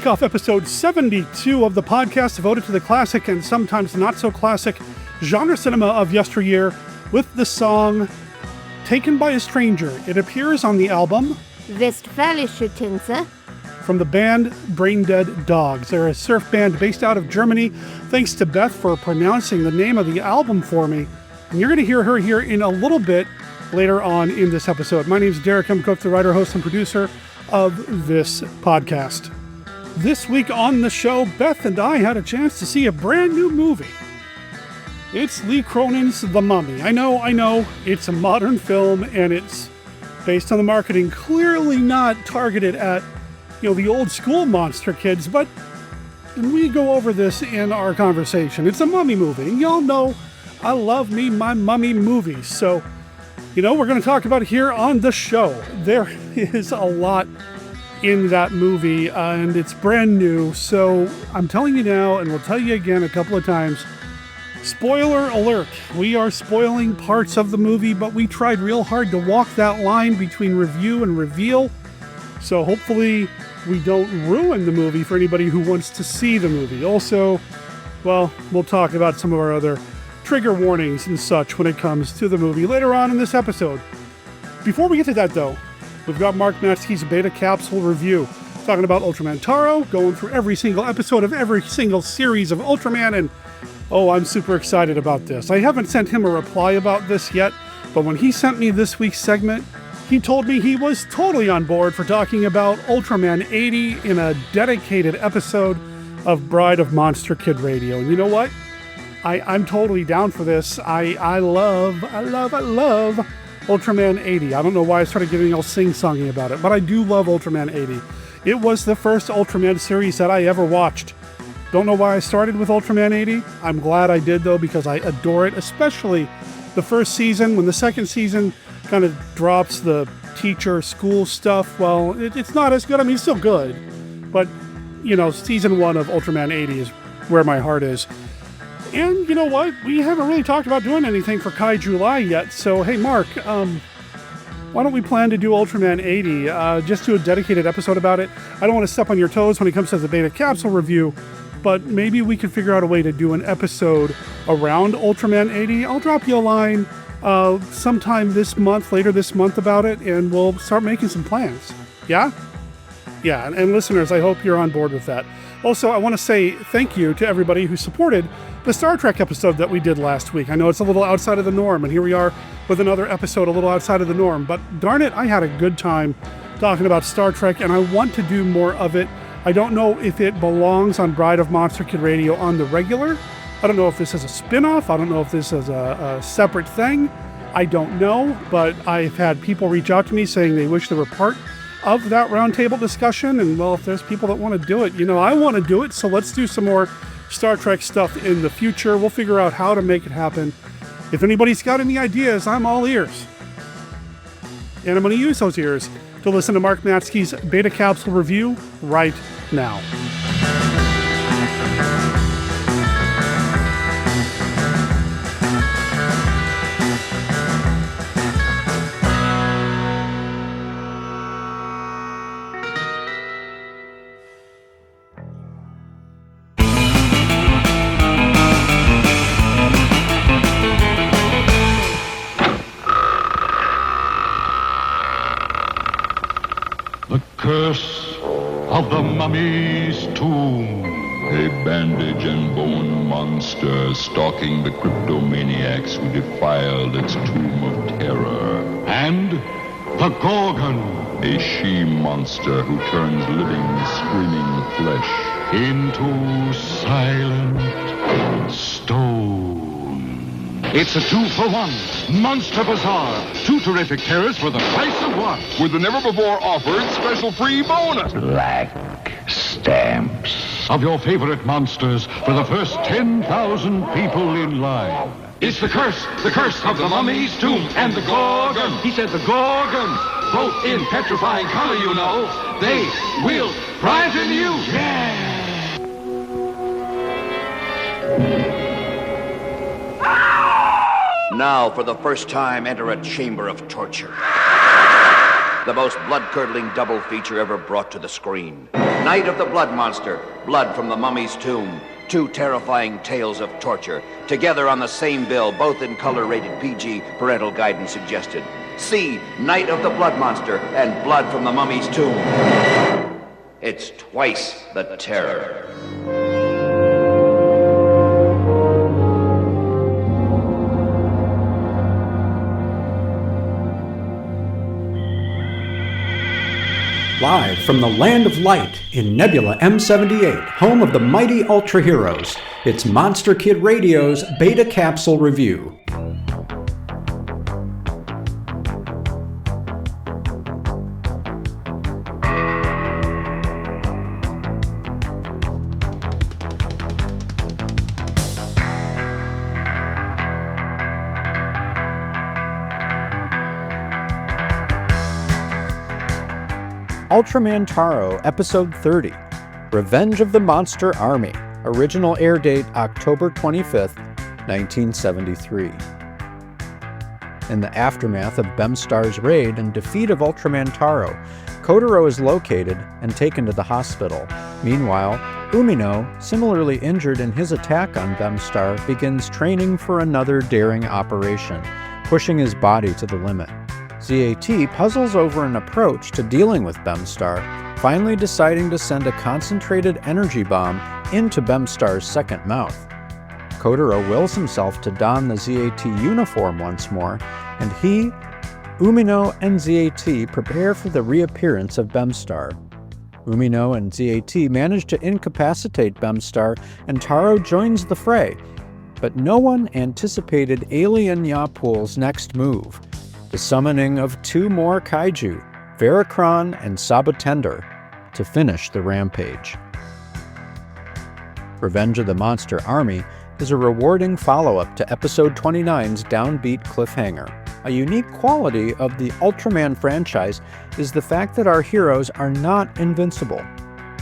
kick off episode 72 of the podcast devoted to the classic and sometimes not so classic genre cinema of yesteryear with the song Taken by a Stranger. It appears on the album Westfälische Tänze from the band Brain Dead Dogs. They're a surf band based out of Germany. Thanks to Beth for pronouncing the name of the album for me. And you're going to hear her here in a little bit later on in this episode. My name is Derek M. Cook, the writer, host, and producer of this podcast. This week on the show, Beth and I had a chance to see a brand new movie. It's Lee Cronin's The Mummy. I know, it's a modern film and it's based on the marketing, clearly not targeted at the old school monster kids, but we go over this in our conversation. It's a mummy movie, and y'all know I love me my mummy movies, so, we're going to talk about it here on the show. There is a lot in that movie, and it's brand new, so I'm telling you now, and we'll tell you again a couple of times, spoiler alert. We are spoiling parts of the movie, but we tried real hard to walk that line between review and reveal, so hopefully we don't ruin the movie for anybody who wants to see the movie. Also, well, we'll talk about some of our other trigger warnings and such when it comes to the movie later on in this episode. Before we get to that, though, we've got Mark Matzke's Beta Capsule review, talking about Ultraman Taro, going through every single episode of every single series of Ultraman, and I'm super excited about this. I haven't sent him a reply about this yet, but when he sent me this week's segment, he told me he was totally on board for talking about Ultraman 80 in a dedicated episode of Bride of Monster Kid Radio. And you know what? I'm totally down for this. I love Ultraman 80. I don't know why I started getting all sing-songy about it, but I do love Ultraman 80. It was the first Ultraman series that I ever watched. Don't know why I started with Ultraman 80. I'm glad I did, though, because I adore it, especially the first season. When the second season kind of drops the teacher school stuff, well, it's not as good. I mean, it's still good, but season 1 of Ultraman 80 is where my heart is. And you know what? We haven't really talked about doing anything for Kai July yet, so hey Mark, why don't we plan to do Ultraman 80, just do a dedicated episode about it. I don't want to step on your toes when it comes to the Beta Capsule review, but maybe we can figure out a way to do an episode around Ultraman 80. I'll drop you a line sometime later this month about it, and we'll start making some plans. Yeah? Yeah, and listeners, I hope you're on board with that. Also, I want to say thank you to everybody who supported the Star Trek episode that we did last week. I know it's a little outside of the norm, and here we are with another episode a little outside of the norm, but darn it, I had a good time talking about Star Trek, and I want to do more of it. I don't know if it belongs on Bride of Monster Kid Radio on the regular. I don't know if this is a spin-off. I don't know if this is a separate thing. I don't know, but I've had people reach out to me saying they wish they were part of that roundtable discussion, and well, if there's people that want to do it, I want to do it, so let's do some more Star Trek stuff in the future. We'll figure out how to make it happen. If anybody's got any ideas, I'm all ears. And I'm going to use those ears to listen to Mark Matzke's Beta Capsule review right now. Curse of the Mummy's Tomb. A bandage and bone monster stalking the cryptomaniacs who defiled its tomb of terror. And the Gorgon, a she-monster who turns living, screaming flesh into silent stone. It's a 2-for-1 Monster Bazaar. 2 terrific terrors for the price of 1. With the never-before-offered special free bonus. Black stamps. Of your favorite monsters for the first 10,000 people in line. It's the curse of the Mummy's Tomb and the Gorgon. He said the Gorgon. Both in petrifying color, They will frighten you. Yeah. Now, for the first time, enter a chamber of torture. The most blood-curdling double feature ever brought to the screen. Night of the Blood Monster, Blood from the Mummy's Tomb. Two terrifying tales of torture, together on the same bill, both in color rated PG, parental guidance suggested. See Night of the Blood Monster and Blood from the Mummy's Tomb. It's twice the terror. Live from the Land of Light in Nebula M78, home of the mighty Ultra Heroes, it's Monster Kid Radio's Beta Capsule Review. Ultraman Taro, Episode 30, Revenge of the Monster Army. Original air date October 25th, 1973. In the aftermath of Bemstar's raid and defeat of Ultraman Taro, Kotaro is located and taken to the hospital. Meanwhile, Umino, similarly injured in his attack on Bemstar, begins training for another daring operation, pushing his body to the limit. ZAT puzzles over an approach to dealing with Bemstar, finally deciding to send a concentrated energy bomb into Bemstar's second mouth. Kotaro wills himself to don the ZAT uniform once more, and he, Umino, and ZAT prepare for the reappearance of Bemstar. Umino and ZAT manage to incapacitate Bemstar, and Taro joins the fray. But no one anticipated Alien Yapul's next move, the summoning of two more kaiju, Veracron and Sabotender, to finish the rampage. Revenge of the Monster Army is a rewarding follow-up to Episode 29's downbeat cliffhanger. A unique quality of the Ultraman franchise is the fact that our heroes are not invincible.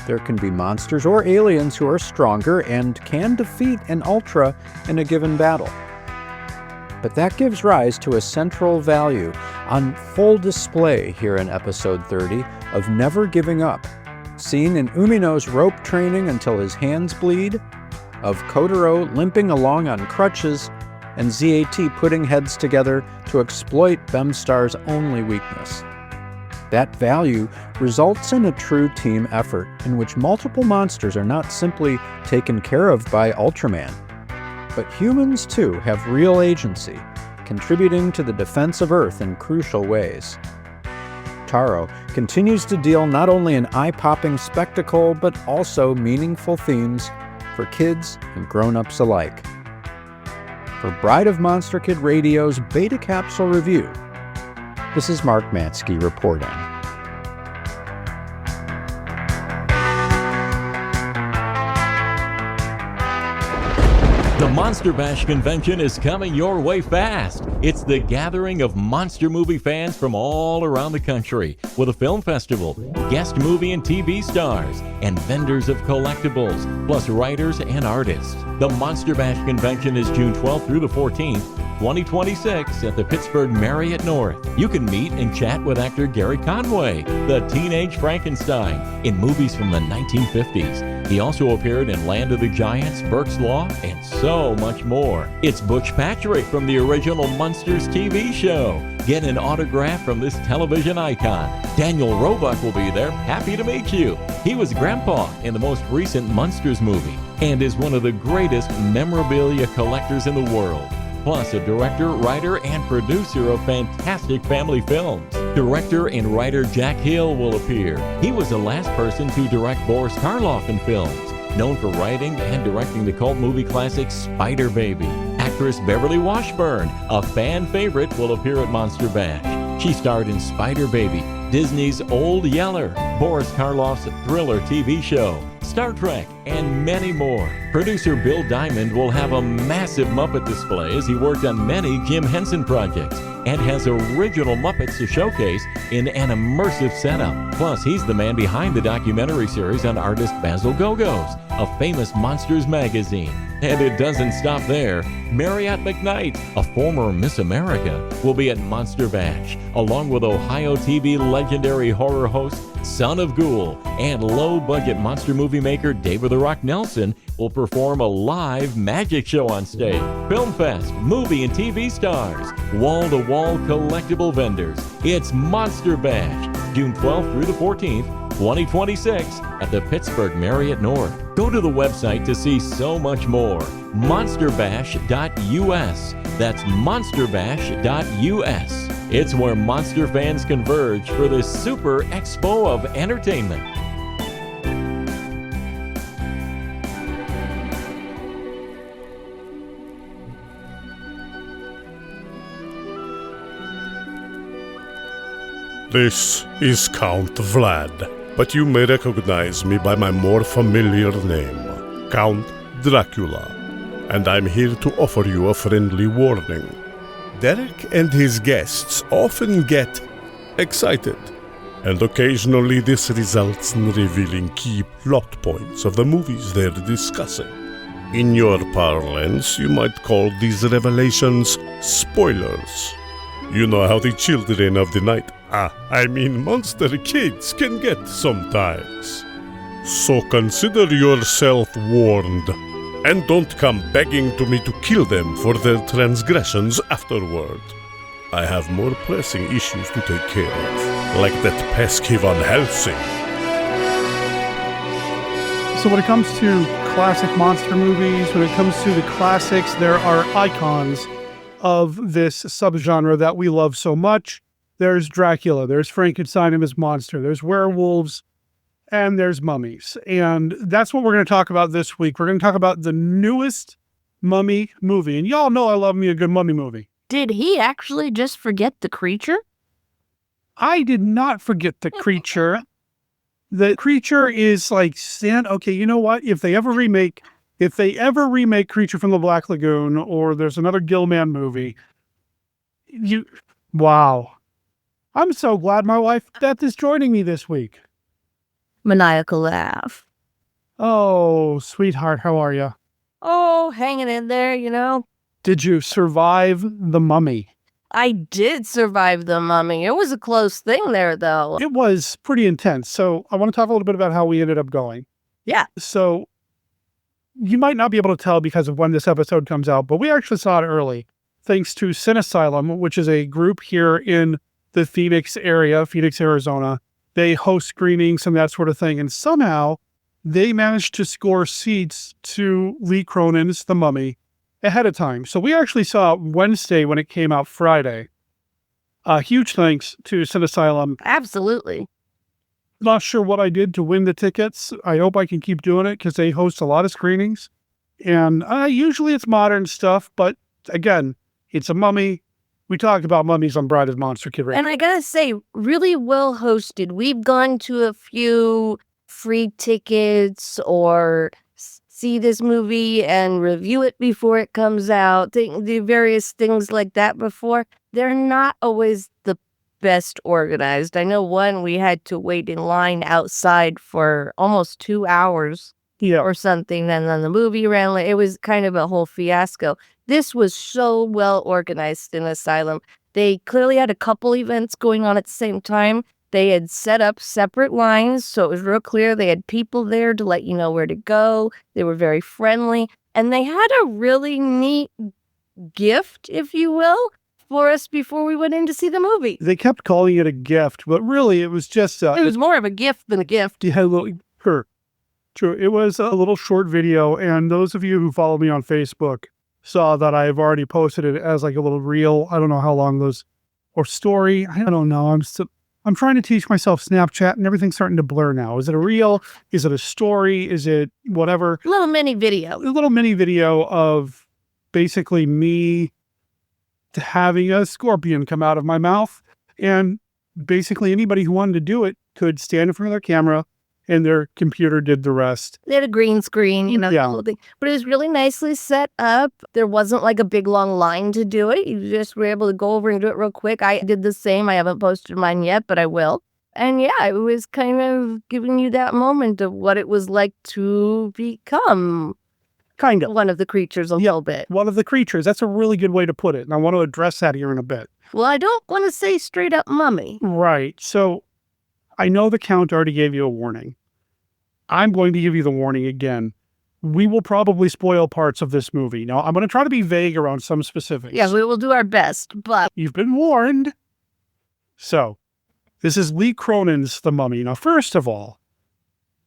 There can be monsters or aliens who are stronger and can defeat an Ultra in a given battle. But that gives rise to a central value on full display here in Episode 30 of never giving up, seen in Umino's rope training until his hands bleed, of Kotaro limping along on crutches, and ZAT putting heads together to exploit Bemstar's only weakness. That value results in a true team effort in which multiple monsters are not simply taken care of by Ultraman, but humans too have real agency, contributing to the defense of Earth in crucial ways. Taro continues to deal not only an eye-popping spectacle, but also meaningful themes for kids and grown-ups alike. For Bride of Monster Kid Radio's Beta Capsule Review, this is Mark Matzke reporting. The Monster Bash convention is coming your way fast. It's the gathering of monster movie fans from all around the country with a film festival, guest movie and TV stars, and vendors of collectibles, plus writers and artists. The Monster Bash convention is June 12th through the 14th, 2026 at the Pittsburgh Marriott North. You can meet and chat with actor Gary Conway, the Teenage Frankenstein, in movies from the 1950s. He also appeared in Land of the Giants, Burke's Law, and so much more. It's Butch Patrick from the original Munsters TV show. Get an autograph from this television icon. Daniel Roebuck will be there, happy to meet you. He was Grandpa in the most recent Munsters movie and is one of the greatest memorabilia collectors in the world. Plus a director, writer, and producer of fantastic family films. Director and writer Jack Hill will appear. He was the last person to direct Boris Karloff in films, known for writing and directing the cult movie classic Spider Baby. Actress Beverly Washburn, a fan favorite, will appear at Monster Bash. She starred in Spider Baby, Disney's Old Yeller, Boris Karloff's Thriller TV show, Star Trek, and many more. Producer Bill Diamond will have a massive Muppet display as he worked on many Jim Henson projects and has original Muppets to showcase in an immersive setup. Plus, he's the man behind the documentary series on artist Basil Gogos, a famous Monsters magazine. And it doesn't stop there. Marriott McKnight, a former Miss America, will be at Monster Bash, along with Ohio TV legendary horror host Son of Ghoul, and low-budget monster movie maker David the Rock Nelson will perform a live magic show on stage. Film Fest, movie and TV stars, wall-to-wall collectible vendors. It's Monster Bash, June 12th through the 14th, 2026 at the Pittsburgh Marriott North. Go to the website to see so much more. monsterbash.us. That's monsterbash.us. It's where monster fans converge for this super expo of entertainment. This is Count Vlad, but you may recognize me by my more familiar name, Count Dracula, and I'm here to offer you a friendly warning. Derek and his guests often get excited, and occasionally this results in revealing key plot points of the movies they're discussing. In your parlance, you might call these revelations spoilers. You know how the children of the night, monster kids, can get sometimes. So consider yourself warned, and don't come begging to me to kill them for their transgressions afterward. I have more pressing issues to take care of, like that pesky Van Helsing. So when it comes to classic monster movies, when it comes to the classics, there are icons of this subgenre that we love so much. There's Dracula, there's Frankenstein and his monster, there's werewolves, and there's mummies. And that's what we're going to talk about this week. We're going to talk about the newest mummy movie. And y'all know I love me a good mummy movie. Did he actually just forget the creature? I did not forget the creature. The creature is like okay, you know what? If they ever remake Creature from the Black Lagoon, or there's another Gilman movie, wow. I'm so glad my wife Beth is joining me this week. Maniacal laugh. Oh, sweetheart, how are you? Oh, hanging in there, you know. Did you survive the mummy? I did survive the mummy. It was a close thing there, though. It was pretty intense. So I want to talk a little bit about how we ended up going. Yeah. So you might not be able to tell because of when this episode comes out, but we actually saw it early, thanks to Cinesylum, which is a group here in the Phoenix area, Phoenix, Arizona. They host screenings and that sort of thing. And somehow they managed to score seats to Lee Cronin's The Mummy ahead of time. So we actually saw it Wednesday when it came out Friday. Huge thanks to Cinesylum. Absolutely. Not sure what I did to win the tickets. I hope I can keep doing it because they host a lot of screenings. And usually it's modern stuff, but again, it's a mummy. We talked about mummies on Bride of Monster Kid Radio. And I gotta say, really well hosted. We've gone to a few free tickets or see this movie and review it before it comes out, the various things like that before. They're not always the best organized. I know one, we had to wait in line outside for almost 2 hours or something, and then the movie ran late. It was kind of a whole fiasco. This was so well organized in Asylum. They clearly had a couple events going on at the same time. They had set up separate lines, so it was real clear. They had people there to let you know where to go. They were very friendly. And they had a really neat gift, if you will, for us before we went in to see the movie. They kept calling it a gift, but really it was just... it was more of a gift than a gift. Yeah, True. It was a little short video, and those of you who follow me on Facebook saw that I've already posted it as like a little reel. I don't know how long those, or story. I don't know. I'm trying to teach myself Snapchat, and everything's starting to blur now. Is it a reel? Is it a story? Is it whatever? A little mini video of basically me having a scorpion come out of my mouth. And basically anybody who wanted to do it could stand in front of their camera, and their computer did the rest. They had a green screen, the whole thing. But it was really nicely set up. There wasn't like a big long line to do it. You just were able to go over and do it real quick. I did the same. I haven't posted mine yet, but I will. And yeah, it was kind of giving you that moment of what it was like to become Kind of. One of the creatures a little bit. One of the creatures. That's a really good way to put it. And I want to address that here in a bit. Well, I don't want to say straight up mummy. Right. So I know the Count already gave you a warning. I'm going to give you the warning again. We will probably spoil parts of this movie. Now, I'm going to try to be vague around some specifics. Yeah, we will do our best, but... You've been warned. So, this is Lee Cronin's The Mummy. Now, first of all,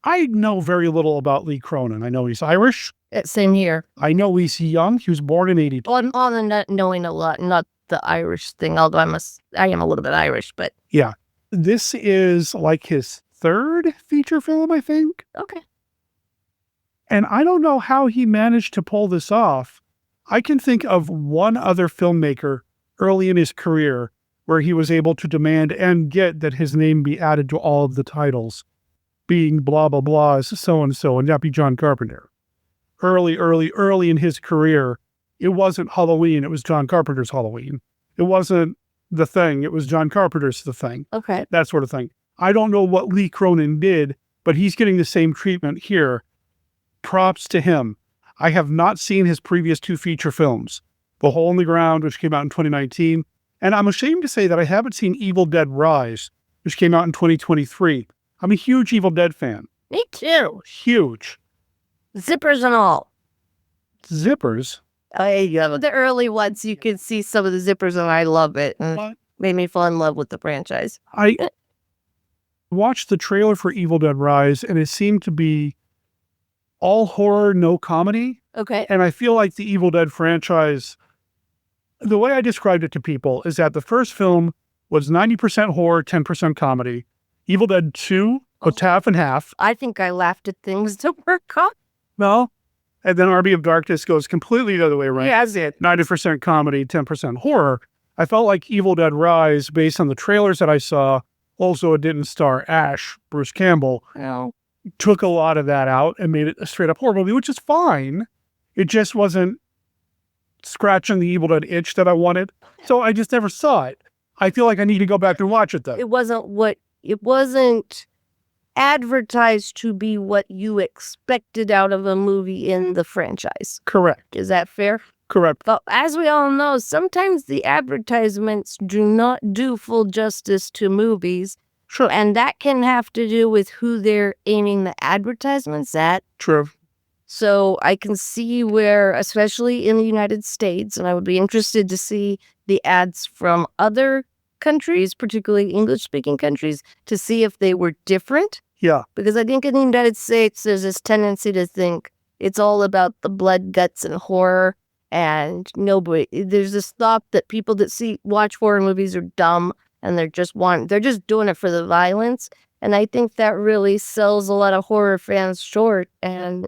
I know very little about Lee Cronin. I know he's Irish. Same here. I know he's young. He was born in 82. On the not knowing a lot, not the Irish thing, although I am a little bit Irish, but... Yeah. This is like his third feature film, I think. Okay. And I don't know how he managed to pull this off. I can think of one other filmmaker early in his career where he was able to demand and get that his name be added to all of the titles, being blah, blah, blah, so-and-so, and that be John Carpenter. Early in his career, it wasn't Halloween, it was John Carpenter's Halloween. It wasn't The Thing, it was John Carpenter's The Thing. Okay. That sort of thing. I don't know what Lee Cronin did, but he's getting the same treatment here. Props to him. I have not seen his previous two feature films, The Hole in the Ground, which came out in 2019, and I'm ashamed to say that I haven't seen Evil Dead Rise, which came out in 2023. I'm a huge Evil Dead fan. Me too. Huge. Zippers and all. Zippers? The early ones, you can see some of the zippers, and I love it. And made me fall in love with the franchise. I watched the trailer for Evil Dead Rise, and it seemed to be all horror, no comedy. Okay. And I feel like the Evil Dead franchise, the way I described it to people is that the first film was 90% horror, 10% comedy. Evil Dead 2 was half and half. I think I laughed at things that were caught. No. And then Army of Darkness goes completely the other way around. Yeah, that's it. 90% comedy, 10% horror. I felt like Evil Dead Rise, based on the trailers that I saw, also it didn't star Ash, Bruce Campbell, took a lot of that out and made it a straight up horror movie, which is fine. It just wasn't scratching the Evil Dead itch that I wanted. So I just never saw it. I feel like I need to go back and watch it though. It wasn't advertised to be what you expected out of a movie in the franchise. Correct. Is that fair? Correct. But as we all know, sometimes the advertisements do not do full justice to movies. Sure. And that can have to do with who they're aiming the advertisements at. True. So I can see where, especially in the United States, and I would be interested to see the ads from other countries, particularly English-speaking countries, to see if they were different. Yeah. Because I think in the United States, there's this tendency to think it's all about the blood, guts, and horror. And there's this thought that people that watch horror movies are dumb and they're just doing it for the violence. And I think that really sells a lot of horror fans short and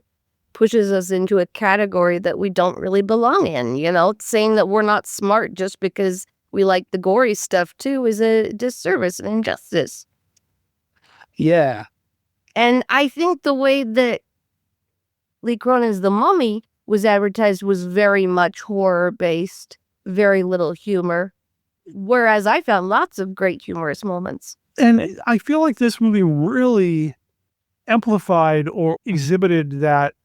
pushes us into a category that we don't really belong in. You know, saying that we're not smart just because we like the gory stuff too is a disservice and injustice. Yeah. And I think the way that Lee Cronin's The Mummy was advertised was very much horror-based, very little humor, whereas I found lots of great humorous moments. And I feel like this movie really amplified or exhibited that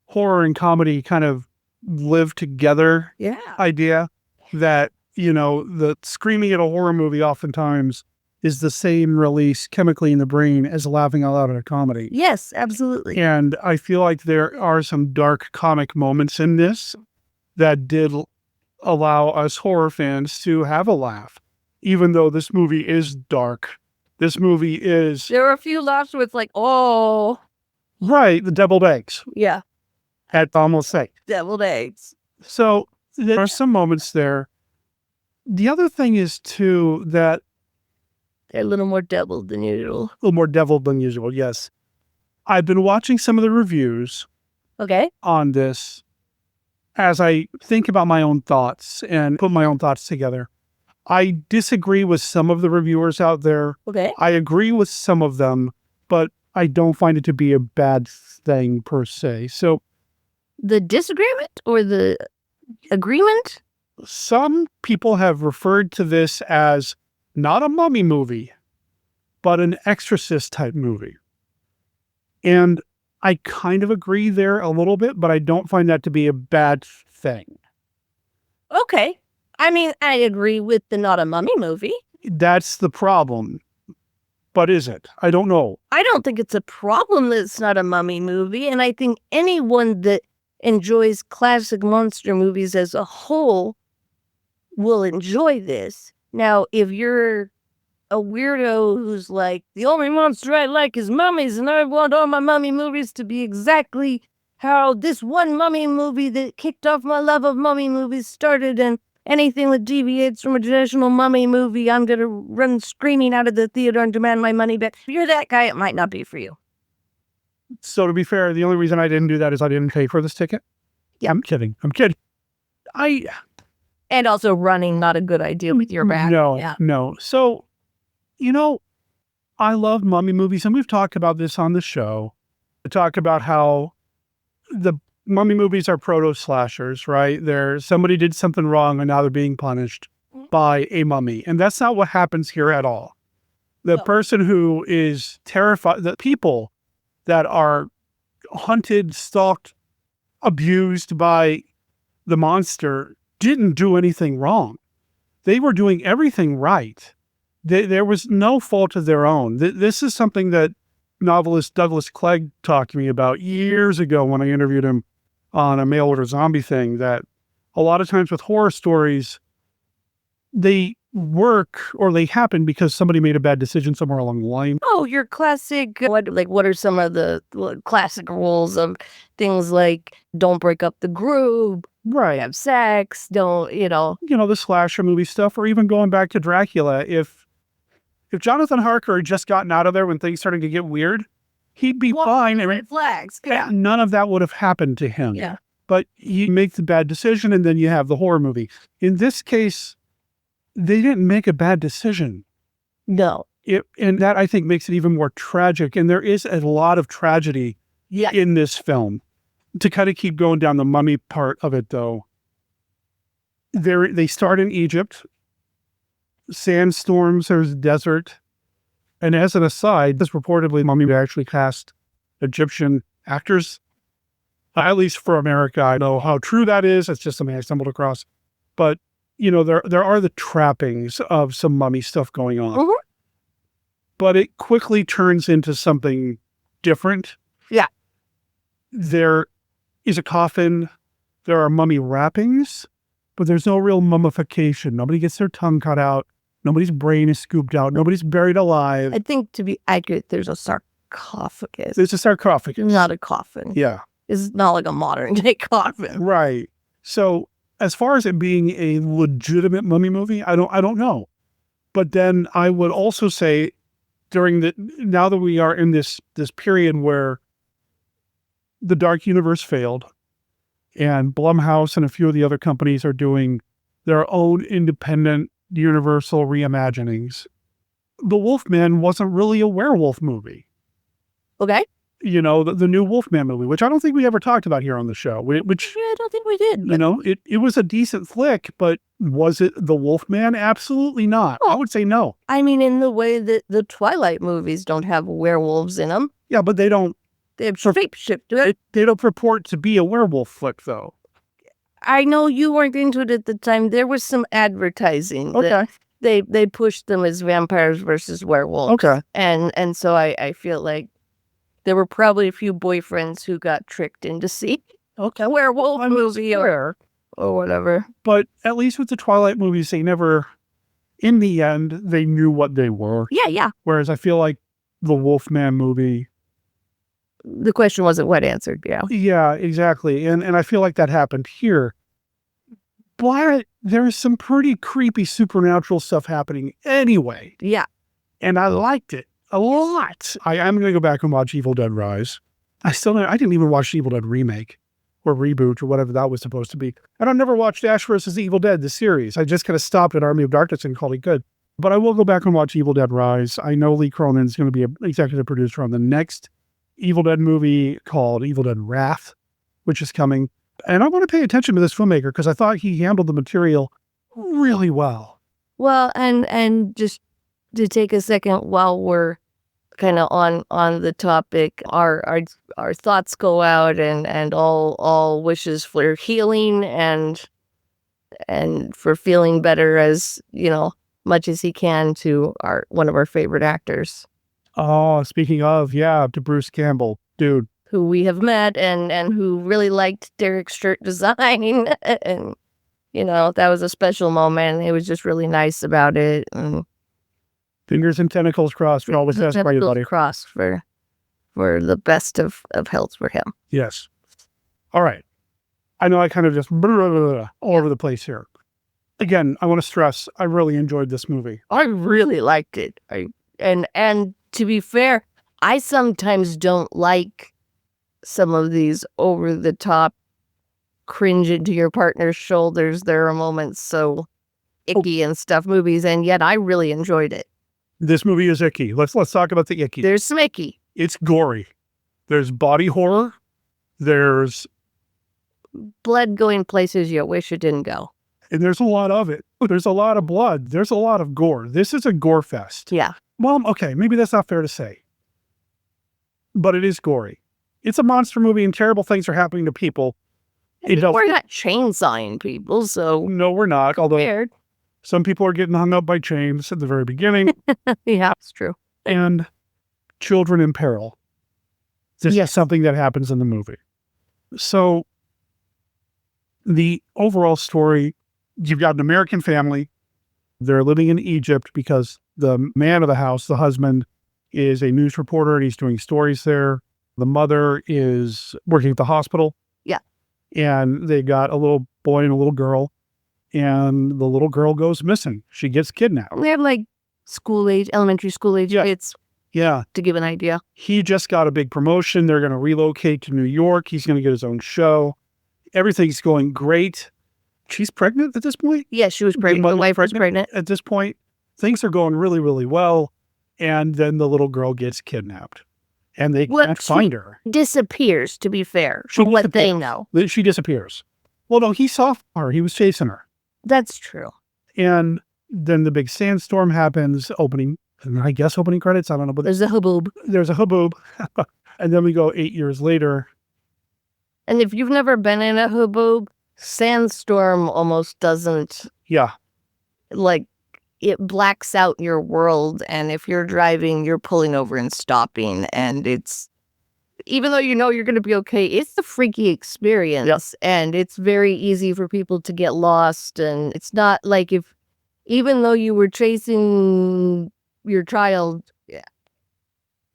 horror and comedy kind of live together idea that, you know, the screaming at a horror movie oftentimes is the same release chemically in the brain as laughing out loud at a comedy. Yes, absolutely. And I feel like there are some dark comic moments in this that did allow us horror fans to have a laugh, even though this movie is dark. This movie is... There were a few laughs with like, oh. Right, the deviled eggs. Yeah. At almost say. Deviled eggs. So there are some moments there. The other thing is, too, that they're a little more deviled than usual. A little more deviled than usual, yes. I've been watching some of the reviews on this as I think about my own thoughts and put my own thoughts together. I disagree with some of the reviewers out there. Okay. I agree with some of them, but I don't find it to be a bad thing per se. So the disagreement or the agreement? Some people have referred to this as not a mummy movie, but an exorcist type movie. And I kind of agree there a little bit, but I don't find that to be a bad thing. Okay. I mean, I agree with the not a mummy movie. That's the problem. But is it? I don't know. I don't think it's a problem that it's not a mummy movie, and I think anyone that enjoys classic monster movies as a whole will enjoy this. Now, if you're a weirdo who's like, the only monster I like is mummies, and I want all my mummy movies to be exactly how this one mummy movie that kicked off my love of mummy movies started, and anything that deviates from a traditional mummy movie, I'm going to run screaming out of the theater and demand my money back. If you're that guy, it might not be for you. So to be fair, the only reason I didn't do that is I didn't pay for this ticket. Yeah. I'm kidding. And also running, not a good idea with your back. No. So, I love mummy movies, and we've talked about this on the show. We talk about how the mummy movies are proto-slashers, right? Somebody did something wrong, and now they're being punished by a mummy. And that's not what happens here at all. The person who is terrified, the people that are hunted, stalked, abused by the monster didn't do anything wrong. They were doing everything right. There was no fault of their own. This is something that novelist Douglas Clegg talked to me about years ago when I interviewed him on a mail order zombie thing, that a lot of times with horror stories, they work or they happen because somebody made a bad decision somewhere along the line. Oh, your classic, what are some of the classic rules of things like don't break up the group, Right. have sex, don't, The slasher movie stuff, or even going back to Dracula. If Jonathan Harker had just gotten out of there when things started to get weird, he'd be fine. Red flags. Yeah. None of that would have happened to him. Yeah. But you make the bad decision, and then you have the horror movie. In this case, they didn't make a bad decision. No. And that, I think, makes it even more tragic. And there is a lot of tragedy in this film. To kind of keep going down the mummy part of it, though, they start in Egypt. Sandstorms, there's desert. And as an aside, this reportedly mummy actually cast Egyptian actors, at least for America. I know how true that is. It's just something I stumbled across. But, there are the trappings of some mummy stuff going on. Mhm. But it quickly turns into something different. Yeah. There is a coffin. There are mummy wrappings, but there's no real mummification. Nobody gets their tongue cut out. Nobody's brain is scooped out. Nobody's buried alive. I think, to be accurate, there's a sarcophagus. There's a sarcophagus. Not a coffin. Yeah. It's not like a modern day coffin. Right. So as far as it being a legitimate mummy movie, I don't know. But then I would also say now that we are in this period where the Dark Universe failed and Blumhouse and a few of the other companies are doing their own independent Universal reimaginings, The Wolfman wasn't really a werewolf movie. Okay. The new Wolfman movie, which I don't think we ever talked about here on the show, which I don't think we did. But it was a decent flick, but was it The Wolfman? Absolutely not. I would say no. I mean, in the way that the Twilight movies don't have werewolves in them. Yeah, but they don't. They have shapeshifter. They don't purport to be a werewolf flick, though. I know you weren't into it at the time. There was some advertising. Okay. They pushed them as vampires versus werewolves. Okay. And so I feel like there were probably a few boyfriends who got tricked into seeing a werewolf movie or whatever. But at least with the Twilight movies, they never, in the end, they knew what they were. Yeah. Whereas I feel like the Wolfman movie, The question wasn't what answered, yeah. Yeah, exactly. And I feel like that happened here. But there's some pretty creepy supernatural stuff happening anyway. Yeah. And I liked it a lot. I am going to go back and watch Evil Dead Rise. I didn't even watch Evil Dead Remake or Reboot or whatever that was supposed to be. And I've never watched Ash vs. Evil Dead, the series. I just kind of stopped at Army of Darkness and called it good. But I will go back and watch Evil Dead Rise. I know Lee Cronin is going to be an executive producer on the next Evil Dead movie called Evil Dead Wrath, which is coming. And I want to pay attention to this filmmaker because I thought he handled the material really well. Well, and just to take a second while we're kind of on the topic, our thoughts go out and all wishes for healing and for feeling better as, much as he can to one of our favorite actors. Oh, speaking of, yeah, to Bruce Campbell, dude. Who we have met and who really liked Derek's shirt design. And, that was a special moment. He was just really nice about it. And fingers and tentacles crossed for all the best for you, buddy. Crossed for the best of health for him. Yes. All right. I know I kind of just all over the place here. Again, I want to stress, I really enjoyed this movie. I really liked it. And to be fair, I sometimes don't like some of these over-the-top cringe into your partner's shoulders. There are moments so icky and stuff movies, and yet I really enjoyed it. This movie is icky. Let's talk about the icky. There's some icky. It's gory. There's body horror. There's blood going places you wish it didn't go. And there's a lot of it. There's a lot of blood. There's a lot of gore. This is a gore fest. Yeah. Well, okay, maybe that's not fair to say. But it is gory. It's a monster movie and terrible things are happening to people. We're not chainsawing people, so... No, we're not, although weird. Some people are getting hung up by chains at the very beginning. Yeah, it's true. And children in peril. This is something that happens in the movie. So, the overall story, you've got an American family. They're living in Egypt because the man of the house, the husband, is a news reporter and he's doing stories there. The mother is working at the hospital. Yeah. And they got a little boy and a little girl. And the little girl goes missing. She gets kidnapped. We have like elementary school age kids. Yeah. To give an idea. He just got a big promotion. They're going to relocate to New York. He's going to get his own show. Everything's going great. She's pregnant at this point? Yeah, she was pregnant. The wife was pregnant. At this point, things are going really, really well. And then the little girl gets kidnapped. And they can't find her. Disappears, to be fair. From what they know. She disappears. Well, no, he saw her. He was chasing her. That's true. And then the big sandstorm happens, opening credits. I don't know. But there's a hubbub. There's a hubbub. And then we go 8 years later. And if you've never been in a hubbub, sandstorm almost doesn't. Yeah. Like, it blacks out your world. And if you're driving, you're pulling over and stopping. And it's, even though you know you're going to be okay, it's a freaky experience. Yep. And it's very easy for people to get lost. And it's not like even though you were chasing your child,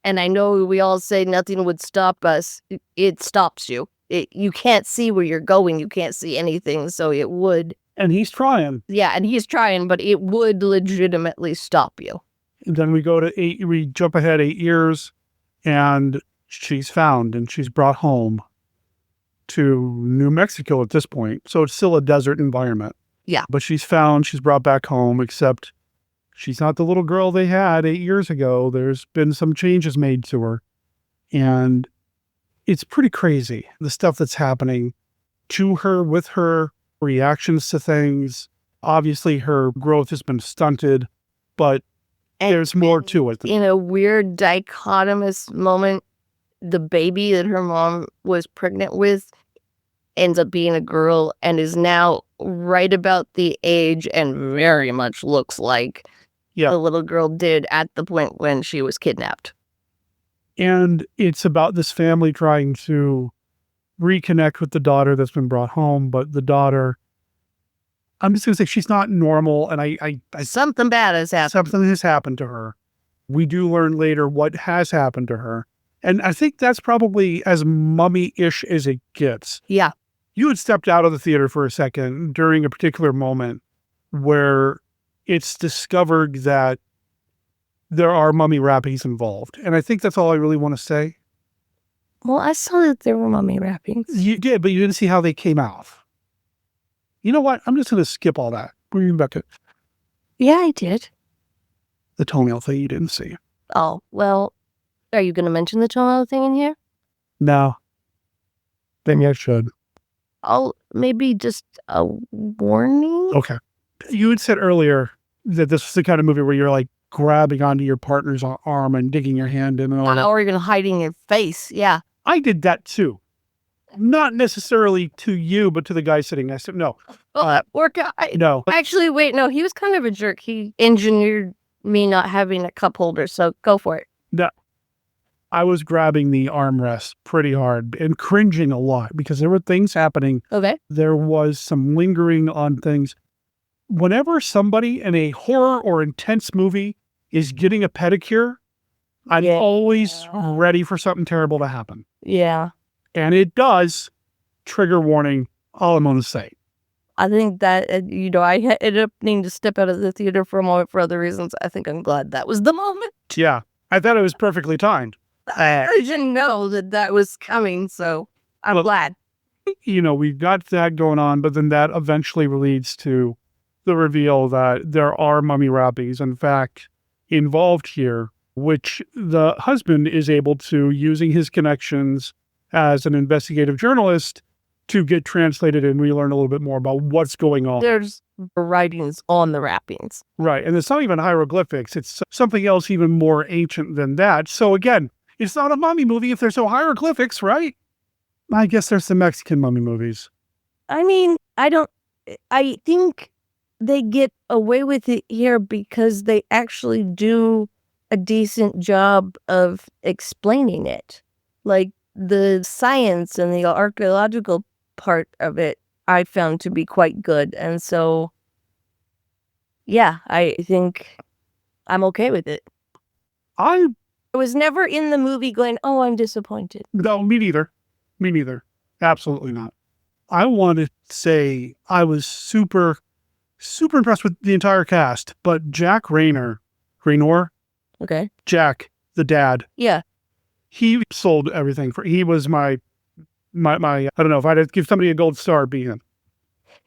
and I know we all say nothing would stop us, it stops you. You can't see where you're going. You can't see anything. So it would. And he's trying. Yeah, and he's trying, but it would legitimately stop you. And then we jump ahead 8 years, and she's found, and she's brought home to New Mexico at this point. So it's still a desert environment. Yeah. But she's found, she's brought back home, except she's not the little girl they had 8 years ago. There's been some changes made to her. And it's pretty crazy, the stuff that's happening to her, with her, reactions to things. Obviously, her growth has been stunted, but there's more to it. In a weird dichotomous moment, the baby that her mom was pregnant with ends up being a girl and is now right about the age and very much looks like the little girl did at the point when she was kidnapped. And it's about this family trying to reconnect with the daughter that's been brought home, but the daughter, I'm just going to say she's not normal, and I something bad has happened. Something has happened to her. We do learn later what has happened to her. And I think that's probably as mummy-ish as it gets. Yeah. You had stepped out of the theater for a second during a particular moment where it's discovered that there are mummy wrappings involved. And I think that's all I really want to say. Well, I saw that there were mummy wrappings. You did, but you didn't see how they came out. You know what? I'm just going to skip all that. We're going back to... Yeah, I did. The toenail thing you didn't see. Oh, well, are you going to mention the toenail thing in here? No. Maybe I should. Oh, maybe just a warning? Okay. You had said earlier that this was the kind of movie where you're like, grabbing onto your partner's arm and digging your hand in and all that. Or even hiding your face. Yeah. I did that too. Not necessarily to you, but to the guy sitting next to him. No. No. Actually, wait, no, he was kind of a jerk. He engineered me not having a cup holder, so go for it. No. I was grabbing the armrest pretty hard and cringing a lot because there were things happening. Okay. There was some lingering on things. Whenever somebody in a horror or intense movie is getting a pedicure, I'm always ready for something terrible to happen. Yeah. And it does. Trigger warning, all I'm going to say. I think that, I ended up needing to step out of the theater for a moment for other reasons. I think I'm glad that was the moment. Yeah. I thought it was perfectly timed. I didn't know that was coming, so I'm glad. We've got that going on, but then that eventually leads to the reveal that there are mummy wrappings, in fact, involved here, which the husband is able to, using his connections as an investigative journalist, to get translated, and we learn a little bit more about what's going on. There's writings on the wrappings. Right, and it's not even hieroglyphics. It's something else even more ancient than that. So again, it's not a mummy movie if there's no hieroglyphics, right? I guess there's some Mexican mummy movies. I mean, I think they get away with it here because they actually do a decent job of explaining it. Like the science and the archaeological part of it, I found to be quite good. And so, yeah, I think I'm okay with it. I was never in the movie going, oh, I'm disappointed. No, me neither. Me neither. Absolutely not. I want to say I was super impressed with the entire cast, but Jack Raynor, okay, Jack, the dad. Yeah. He sold everything. He was my, I don't know, if I had to give somebody a gold star, it'd be him.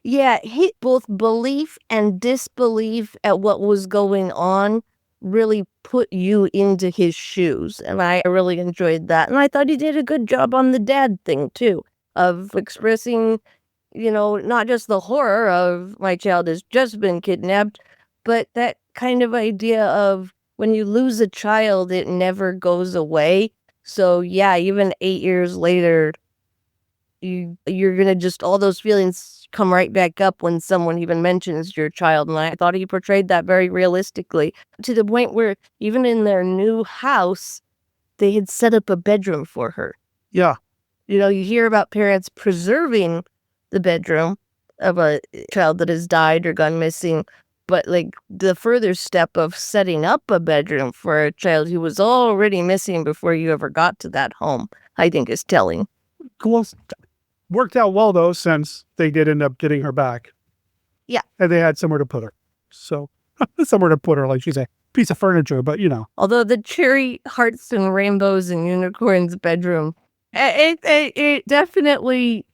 Yeah, both belief and disbelief at what was going on really put you into his shoes. And I really enjoyed that. And I thought he did a good job on the dad thing, too, of expressing, not just the horror of my child has just been kidnapped, but that kind of idea of when you lose a child, it never goes away. So, yeah, even 8 years later, you're going to just, all those feelings come right back up when someone even mentions your child. And I thought he portrayed that very realistically, to the point where even in their new house, they had set up a bedroom for her. Yeah. You hear about parents preserving the bedroom of a child that has died or gone missing, but like the further step of setting up a bedroom for a child who was already missing before you ever got to that home, I think is telling. Cool. Worked out well, though, since they did end up getting her back. Yeah. And they had somewhere to put her. So, somewhere to put her, like she's a piece of furniture, but Although the cherry hearts and rainbows and unicorns bedroom, it definitely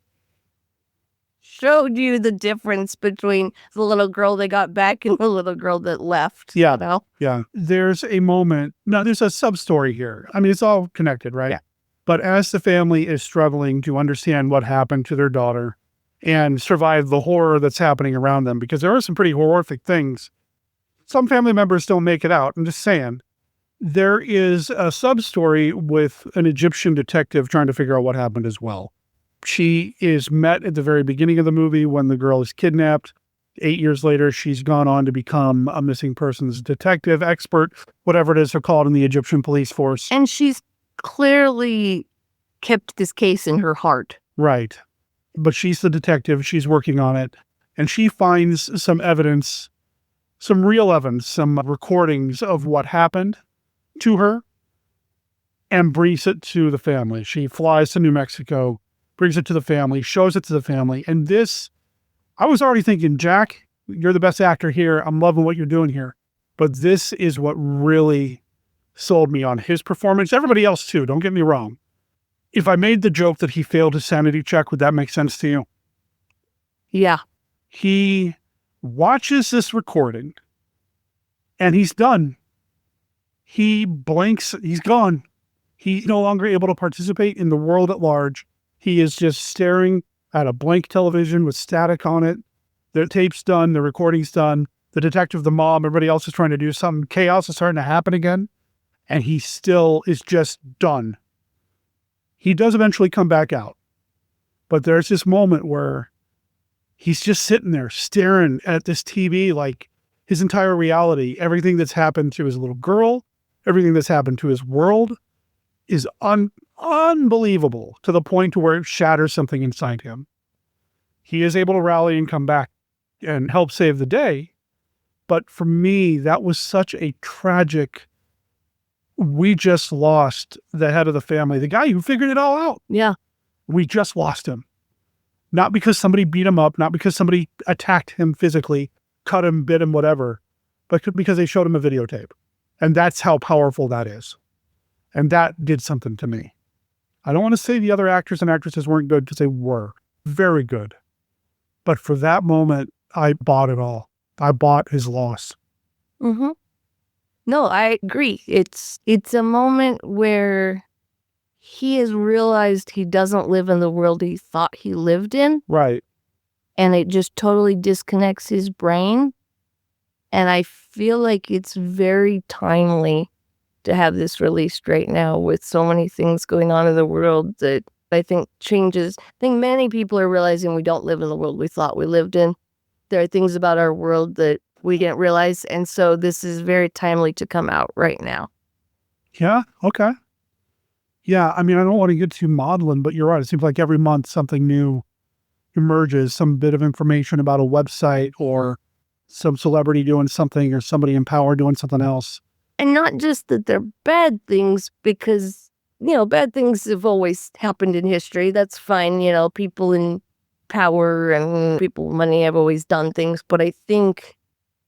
showed you the difference between the little girl they got back and the little girl that left. Yeah. Yeah. There's a moment. Now, there's a sub-story here. I mean, it's all connected, right? Yeah. But as the family is struggling to understand what happened to their daughter and survive the horror that's happening around them, because there are some pretty horrific things, some family members don't make it out. I'm just saying. There is a sub-story with an Egyptian detective trying to figure out what happened as well. She is met at the very beginning of the movie when the girl is kidnapped. 8 years later, she's gone on to become a missing persons detective, expert, whatever it is they're called in the Egyptian police force. And she's clearly kept this case in her heart. Right. But she's the detective. She's working on it. And she finds some evidence, some real evidence, some recordings of what happened to her and brings it to the family. She flies to New Mexico, brings it to the family, shows it to the family. And this, I was already thinking, Jack, you're the best actor here. I'm loving what you're doing here. But this is what really sold me on his performance. Everybody else too, don't get me wrong. If I made the joke that he failed his sanity check, would that make sense to you? Yeah. He watches this recording and he's done. He blinks, he's gone. He's no longer able to participate in the world at large. He is just staring at a blank television with static on it. The tape's done, the recording's done. The detective, the mom, everybody else is trying to do something. Chaos is starting to happen again. And he still is just done. He does eventually come back out. But there's this moment where he's just sitting there staring at this TV like his entire reality, everything that's happened to his little girl, everything that's happened to his world is unbelievable to the point to where it shatters something inside him. He is able to rally and come back and help save the day. But for me, that was such a tragic, we just lost the head of the family, the guy who figured it all out. Yeah. We just lost him. Not because somebody beat him up, not because somebody attacked him physically, cut him, bit him, whatever, but because they showed him a videotape. And that's how powerful that is. And that did something to me. I don't want to say the other actors and actresses weren't good, because they were very good. But for that moment, I bought it all. I bought his loss. Mm-hmm. No, I agree. It's a moment where he has realized he doesn't live in the world he thought he lived in. Right. And it just totally disconnects his brain. And I feel like it's very timely to have this released right now with so many things going on in the world that I think changes. I think many people are realizing we don't live in the world we thought we lived in. There are things about our world that we didn't realize. And so this is very timely to come out right now. Yeah. Okay. Yeah. I mean, I don't want to get too maudlin, but you're right. It seems like every month something new emerges, some bit of information about a website or some celebrity doing something or somebody in power doing something else. And not just that they're bad things, because, bad things have always happened in history. That's fine. People in power and people with money have always done things. But I think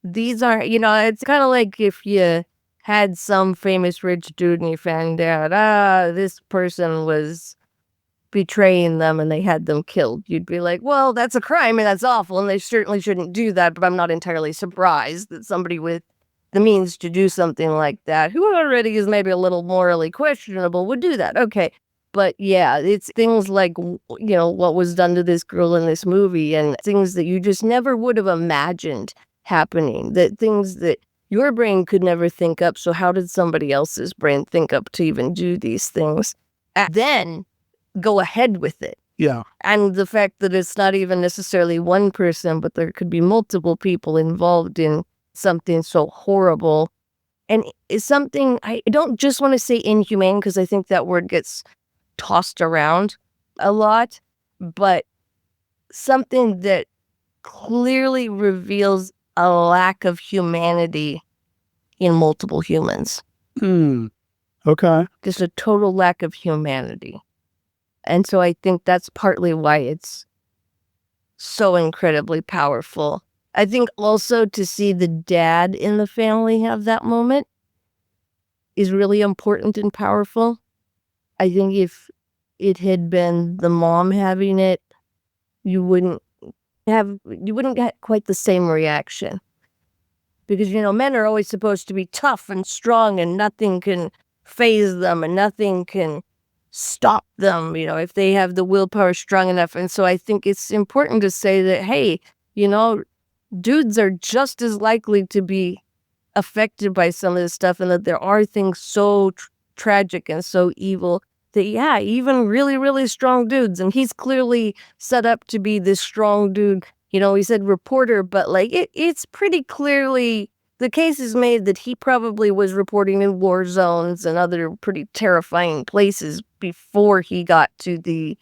these are, it's kind of like if you had some famous rich dude and you found out, this person was betraying them and they had them killed. You'd be like, well, that's a crime and that's awful and they certainly shouldn't do that. But I'm not entirely surprised that somebody with the means to do something like that, who already is maybe a little morally questionable, would do that. Okay. But yeah, it's things like, what was done to this girl in this movie and things that you just never would have imagined happening, that things that your brain could never think up. So how did somebody else's brain think up to even do these things? And then go ahead with it. Yeah. And the fact that it's not even necessarily one person, but there could be multiple people involved in something so horrible. And it's something, I don't just want to say inhumane, because I think that word gets tossed around a lot, but something that clearly reveals a lack of humanity in multiple humans. Okay. Just a total lack of humanity. And so I think that's partly why it's so incredibly powerful. I think also to see the dad in the family have that moment is really important and powerful. I think if it had been the mom having it, you wouldn't get quite the same reaction. Because, men are always supposed to be tough and strong and nothing can faze them and nothing can stop them, if they have the willpower strong enough. And so I think it's important to say that, hey, dudes are just as likely to be affected by some of this stuff, and that there are things so tragic and so evil that, yeah, even really, really strong dudes, and he's clearly set up to be this strong dude. He said reporter, but it's pretty clearly, the case is made that he probably was reporting in war zones and other pretty terrifying places before he got to the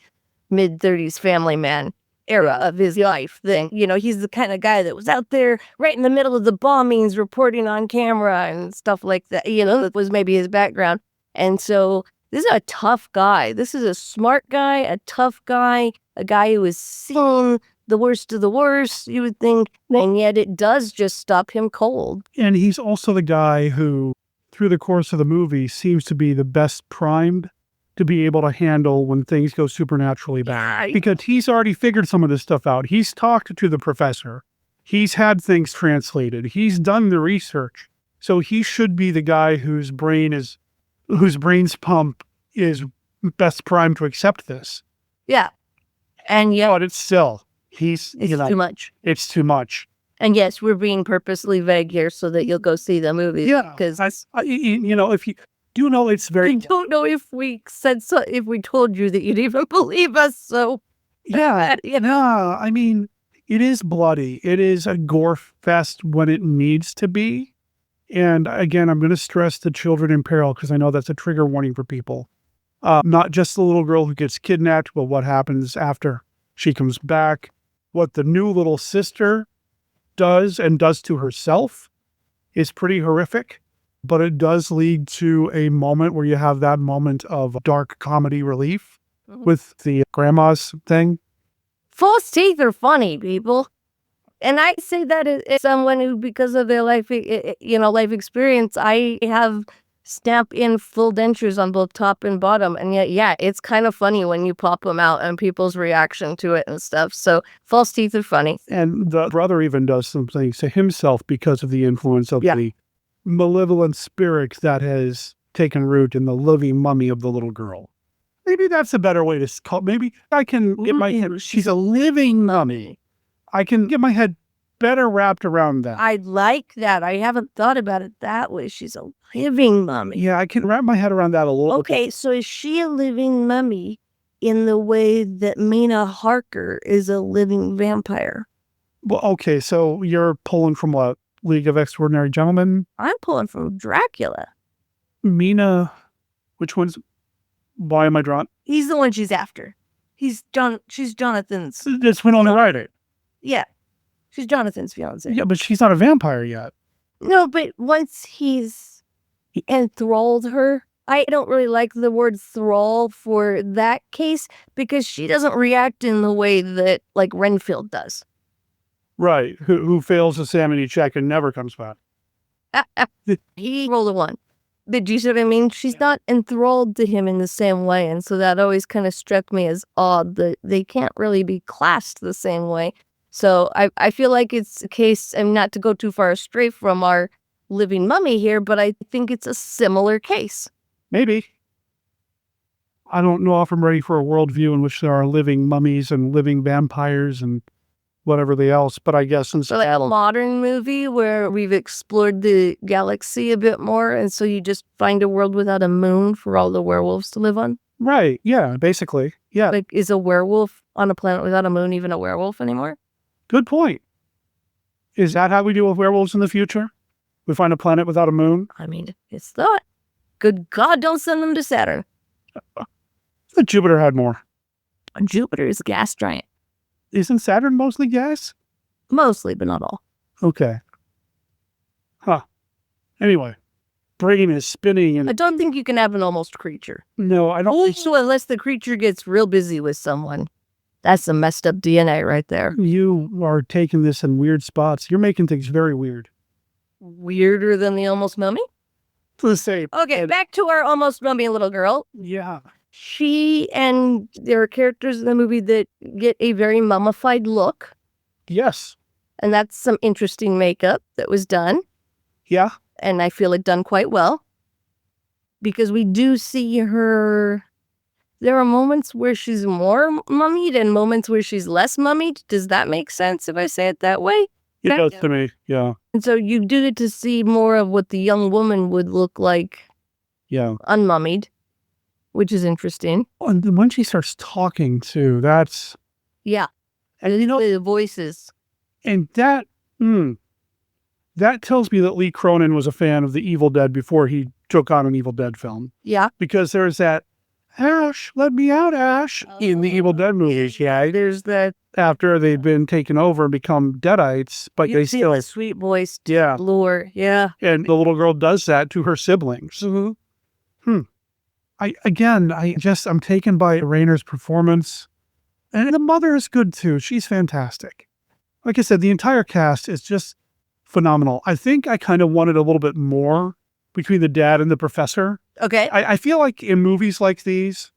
mid-30s family man era of his life thing. He's the kind of guy that was out there right in the middle of the bombings, reporting on camera and stuff like that. That was maybe his background. And so this is a tough guy. This is a smart guy, a tough guy, a guy who has seen the worst of the worst, you would think, and yet it does just stop him cold. And he's also the guy who, through the course of the movie, seems to be the best primed to be able to handle when things go supernaturally bad. Because he's already figured some of this stuff out. He's talked to the professor. He's had things translated. He's done the research. So he should be the guy whose brain's pump is best primed to accept this. Yeah. And yet, but it's still, it's too much. It's too much. And yes, we're being purposely vague here so that you'll go see the movie. Yeah, because if you do know, it's I very don't know if we said so, if we told you that you'd even believe us. So yeah. I mean, it is bloody. It is a gore fest when it needs to be. And again, I'm going to stress the children in peril because I know that's a trigger warning for people. Not just the little girl who gets kidnapped, but what happens after she comes back, what the new little sister does to herself is pretty horrific, but it does lead to a moment where you have that moment of dark comedy relief with the grandma's thing. false teeth are funny, people. And I say that as someone who, because of their life, life experience, I have snap in full dentures on both top and bottom. And yet, yeah, it's kind of funny when you pop them out and people's reaction to it and stuff. So false teeth are funny. And the brother even does some things to himself because of the influence of the malevolent spirit that has taken root in the living mummy of the little girl. Maybe that's a better way to call. Maybe I can get my head. She's a living mummy. I can get my head better wrapped around that. I like that. I haven't thought about it that way. She's a living mummy. Yeah, I can wrap my head around that a little bit. Okay, so is she a living mummy in the way that Mina Harker is a living vampire? Well, okay, so you're pulling from what? League of Extraordinary Gentlemen? I'm pulling from Dracula. Mina, which one's, why am I drawn? He's the one she's after. She's Jonathan's. It's Winona Ryder. Yeah. She's Jonathan's fiance. Yeah, but she's not a vampire yet. No, but once he's enthralled her, I don't really like the word thrall for that case because she doesn't react in the way that, like, Renfield does. Right, who fails a sanity check and never comes back. He rolled a 1. Did you see what I mean? She's not enthralled to him in the same way, and so that always kind of struck me as odd that they can't really be classed the same way. So I feel like it's a case, and not to go too far astray from our living mummy here, but I think it's a similar case. Maybe. I don't know if I'm ready for a worldview in which there are living mummies and living vampires and whatever the else, but I guess So like a modern movie where we've explored the galaxy a bit more, and so you just find a world without a moon for all the werewolves to live on? Right, yeah, basically. Yeah. Like, is a werewolf on a planet without a moon even a werewolf anymore? Good point. Is that how we deal with werewolves in the future? We find a planet without a moon? I mean, it's thought. Good God, don't send them to Saturn. Jupiter had more. Jupiter is a gas giant. Isn't Saturn mostly gas? Mostly, but not all. Okay. Huh. Anyway, brain is spinning and I don't think you can have an almost creature. no, I don't think Also, unless the creature gets real busy with someone. That's some messed up DNA right there. you are taking this in weird spots. You're making things very weird. Weirder than the almost mummy? To say, Okay, back to our almost mummy little girl. yeah. She and there are characters in the movie that get a very mummified look. Yes. And that's some interesting makeup that was done. Yeah. And I feel it done quite well. Because we do see her. There are moments where she's more mummied and moments where she's less mummied. Does that make sense if I say it that way? It does to me. Yeah. And so you do get to see more of what the young woman would look like Yeah. unmummied, which is interesting. And then when she starts talking too, that's, Yeah. and you know, The voices. and that tells me that Lee Cronin was a fan of the Evil Dead before he took on an Evil Dead film. Yeah. Because there's that, Ash, let me out, Ash, in the Evil Dead movies. Yeah, there's that after they've been taken over and become Deadites, but You they see still, the sweet voice yeah. lure. Yeah. And the little girl does that to her siblings. Mm-hmm. I'm taken by Rayner's performance. And the mother is good too. She's fantastic. Like I said, the entire cast is just phenomenal. I think I kind of wanted a little bit more between the dad and the professor. Okay. I feel like in movies like these,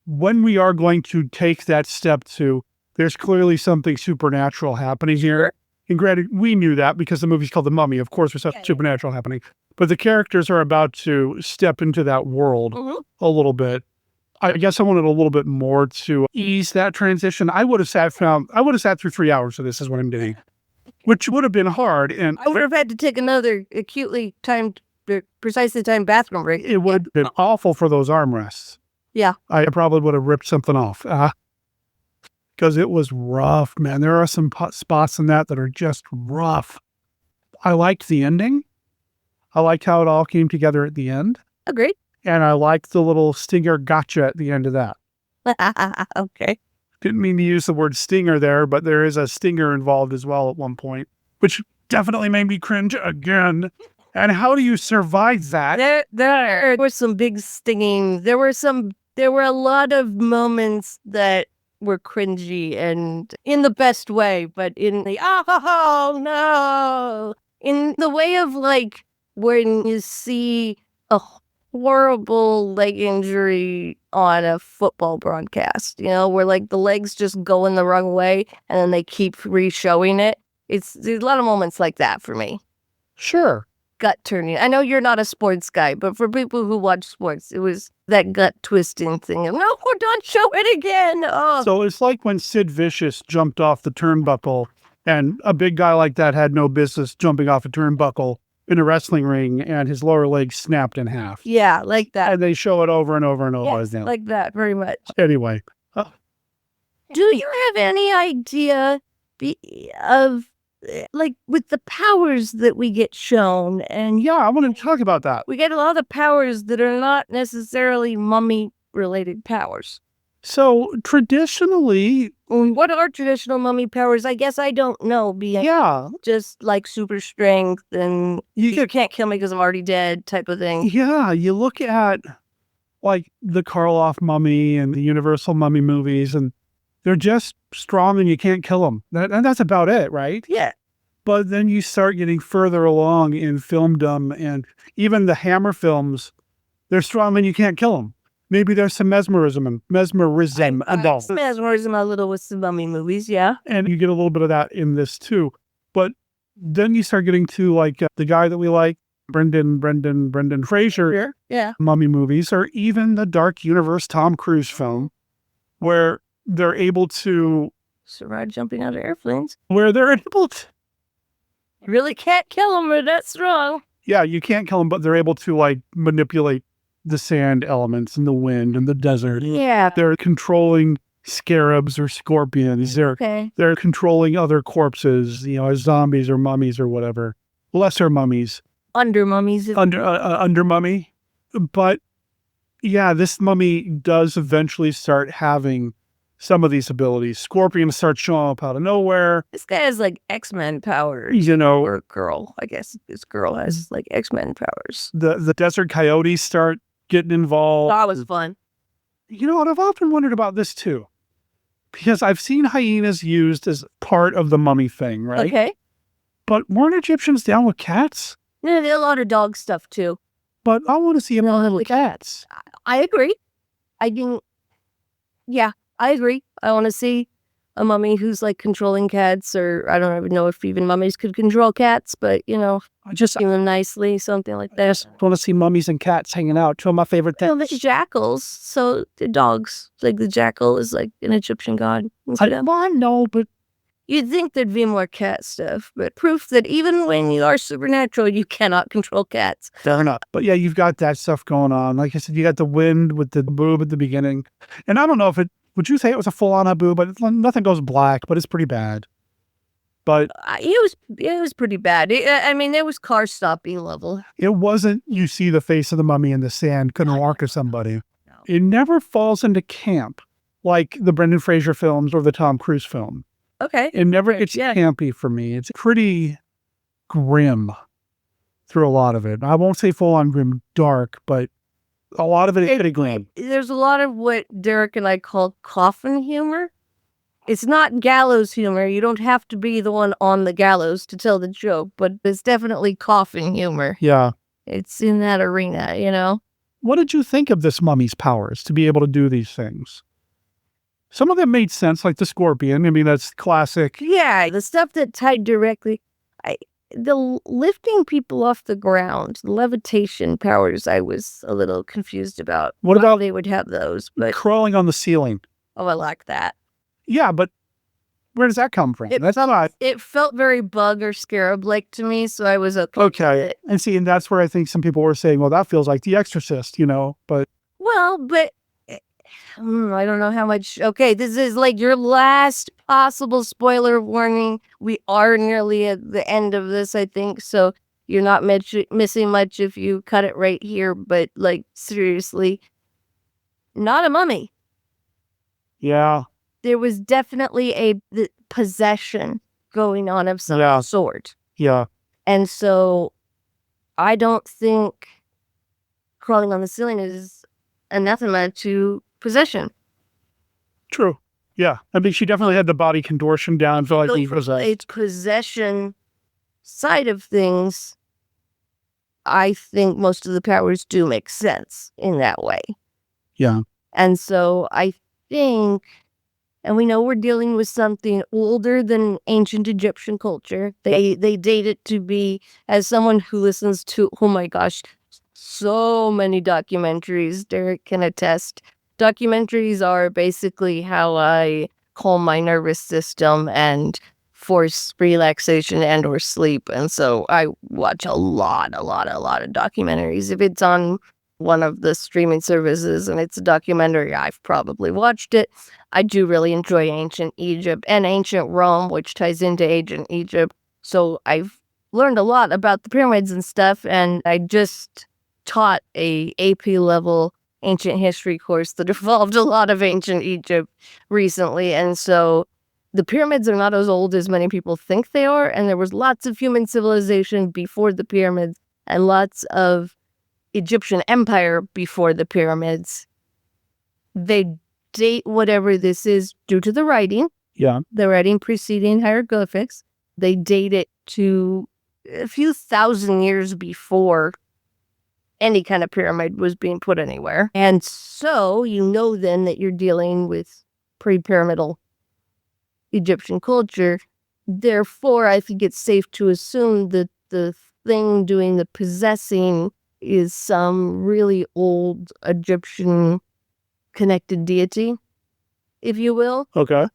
when we are going to take that step to, there's clearly something supernatural happening here. And granted, we knew that because the movie's called The Mummy. Of course, there's something supernatural happening. But the characters are about to step into that world a little bit. I guess I wanted a little bit more to ease that transition. I would have sat through 3 hours of this is what I'm doing. which would have been hard. And I would have had to take another precisely timed bathroom break. it would have been awful for those armrests. Yeah. I probably would have ripped something off. Because it was rough, man. There are some spots in that are just rough. I liked the ending. I liked how it all came together at the end. Agreed. And I liked the little stinger gotcha at the end of that. Okay. Didn't mean to use the word stinger there, but there is a stinger involved as well at one point, which definitely made me cringe again. And how do you survive that? There were some big stinging. There were a lot of moments that were cringy and in the best way, but in the, oh no, in the way of like when you see a horrible leg injury on a football broadcast, where like the legs just go in the wrong way and then they keep re-showing it. There's a lot of moments like that for me. Sure. Gut turning. I know you're not a sports guy, but for people who watch sports, it was that gut twisting thing of, no, don't show it again. Oh. So it's like when Sid Vicious jumped off the turnbuckle, and a big guy like that had no business jumping off a turnbuckle in a wrestling ring, and his lower leg snapped in half. Yeah, like that. And they show it over and over and over again. Like that, very much. Anyway. Do you have any idea of, like, with the powers that we get shown? And yeah, I want to talk about that. We get a lot of powers that are not necessarily mummy-related powers. So traditionally, what are traditional mummy powers? I guess I don't know. Just like super strength and you can't kill me because I'm already dead type of thing. Yeah, you look at like the Karloff mummy and the Universal mummy movies, and they're just strong and you can't kill them. And that's about it, right? Yeah. But then you start getting further along in filmdom, and even the Hammer films, they're strong and you can't kill them. Maybe there's some mesmerism. Mesmerism a little with some mummy movies, yeah. And you get a little bit of that in this too. But then you start getting to like the guy that we like, Brendan Fraser, mummy movies, or even the Dark Universe Tom Cruise film, where they're able to survive jumping out of airplanes. Where they're able to... You really can't kill them, they're that strong. Yeah, you can't kill them, but they're able to like manipulate the sand elements and the wind and the desert. Yeah. They're controlling scarabs or scorpions. They're controlling other corpses, as zombies or mummies or whatever. Lesser mummies. Under mummies. Under mummy. But yeah, this mummy does eventually start having some of these abilities. Scorpions start showing up out of nowhere. This guy has like X-Men powers. Or girl. I guess this girl has like X-Men powers. The desert coyotes start getting involved. That was fun. You know what? I've often wondered about this too. Because I've seen hyenas used as part of the mummy thing, right? Okay. But weren't Egyptians down with cats? Yeah, there's a lot of dog stuff too. But I want to see them down with cats. I agree. I agree. I want to see a mummy who's like controlling cats, or I don't even know if even mummies could control cats, but I just see them nicely, something like that. I want to see mummies and cats hanging out. Two of my favorite things. The jackals, so the dogs, like the jackal is like an Egyptian god. I know, but you'd think there'd be more cat stuff, but proof that even when you are supernatural, you cannot control cats. Fair enough. But yeah, you've got that stuff going on. Like I said, you got the wind with the boob at the beginning, and I don't know if would you say it was a full-on boob? But nothing goes black, but it's pretty bad. But it was pretty bad. It was car stopping level. It wasn't. You see the face of the mummy in the sand, couldn't walk or somebody. No. It never falls into camp like the Brendan Fraser films or the Tom Cruise film. Okay. It never gets campy for me. It's pretty grim through a lot of it. I won't say full-on grim dark, but a lot of it is pretty grim. There's a lot of what Derek and I call coffin humor. It's not gallows humor. You don't have to be the one on the gallows to tell the joke, but it's definitely coffin humor. Yeah. It's in that arena, What did you think of this mummy's powers to be able to do these things? Some of them made sense, like the scorpion. I mean, that's classic. Yeah, the stuff that tied directly. The lifting people off the ground, the levitation powers, I was a little confused about. What about they would have those? But crawling on the ceiling? oh, I like that. Yeah, but Where does that come from? That's not It felt very bug or scarab-like to me, so I was okay. okay. And see, and that's where I think some people were saying, well, that feels like The Exorcist, but Well, but I don't know how much. Okay, this is like your last possible spoiler warning. We are nearly at the end of this, I think, so you're not missing much if you cut it right here, but like seriously, not a mummy. yeah. There was definitely the possession going on of some sort. Yeah. And so I don't think crawling on the ceiling is anathema to possession. True. Yeah. I mean, she definitely had the body contortion down. So So like the possession side of things, I think most of the powers do make sense in that way. Yeah. And so I think, and we know we're dealing with something older than ancient Egyptian culture. They date it to be, as someone who listens to, oh my gosh, so many documentaries, Derek can attest. Documentaries are basically how I calm my nervous system and force relaxation and or sleep. And so I watch a lot of documentaries. If it's on one of the streaming services and it's a documentary, I've probably watched it. I do really enjoy ancient Egypt and ancient Rome, which ties into ancient Egypt. So I've learned a lot about the pyramids and stuff, and I just taught a AP level ancient history course that involved a lot of ancient Egypt recently. And so the pyramids are not as old as many people think they are. And there was lots of human civilization before the pyramids and lots of Egyptian empire before the pyramids. They date whatever this is due to the writing. Yeah. The writing preceding hieroglyphics. They date it to a few thousand years before any kind of pyramid was being put anywhere. And so you know then that you're dealing with pre-pyramidal Egyptian culture. Therefore, I think it's safe to assume that the thing doing the possessing is some really old Egyptian connected deity, if you will. Okay.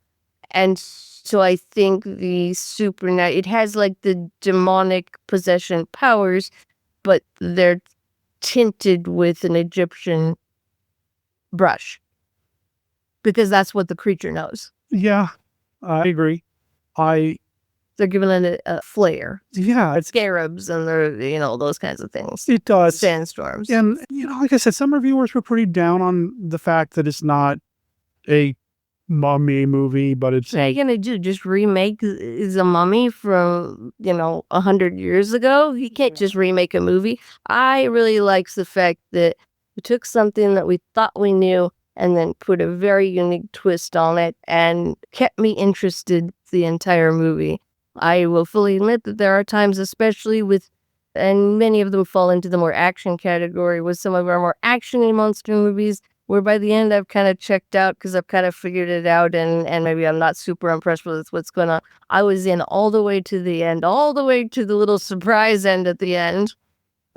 And so I think the it has like the demonic possession powers, but they're tinted with an Egyptian brush because that's what the creature knows. Yeah, I agree. They're giving it a flair. Yeah, it's Scarabs and those kinds of things. it does. Sandstorms. And like I said, some reviewers were pretty down on the fact that it's not a mummy movie, but it's What are you gonna do? Just remake the Mummy from 100 years ago? You can't just remake a movie. I really likes the fact that we took something that we thought we knew and then put a very unique twist on it and kept me interested the entire movie. I will fully admit that there are times, especially and many of them fall into the more action category, with some of our more action-y monster movies, where by the end I've kind of checked out because I've kind of figured it out and maybe I'm not super impressed with what's going on. I was in all the way to the end, all the way to the little surprise end at the end,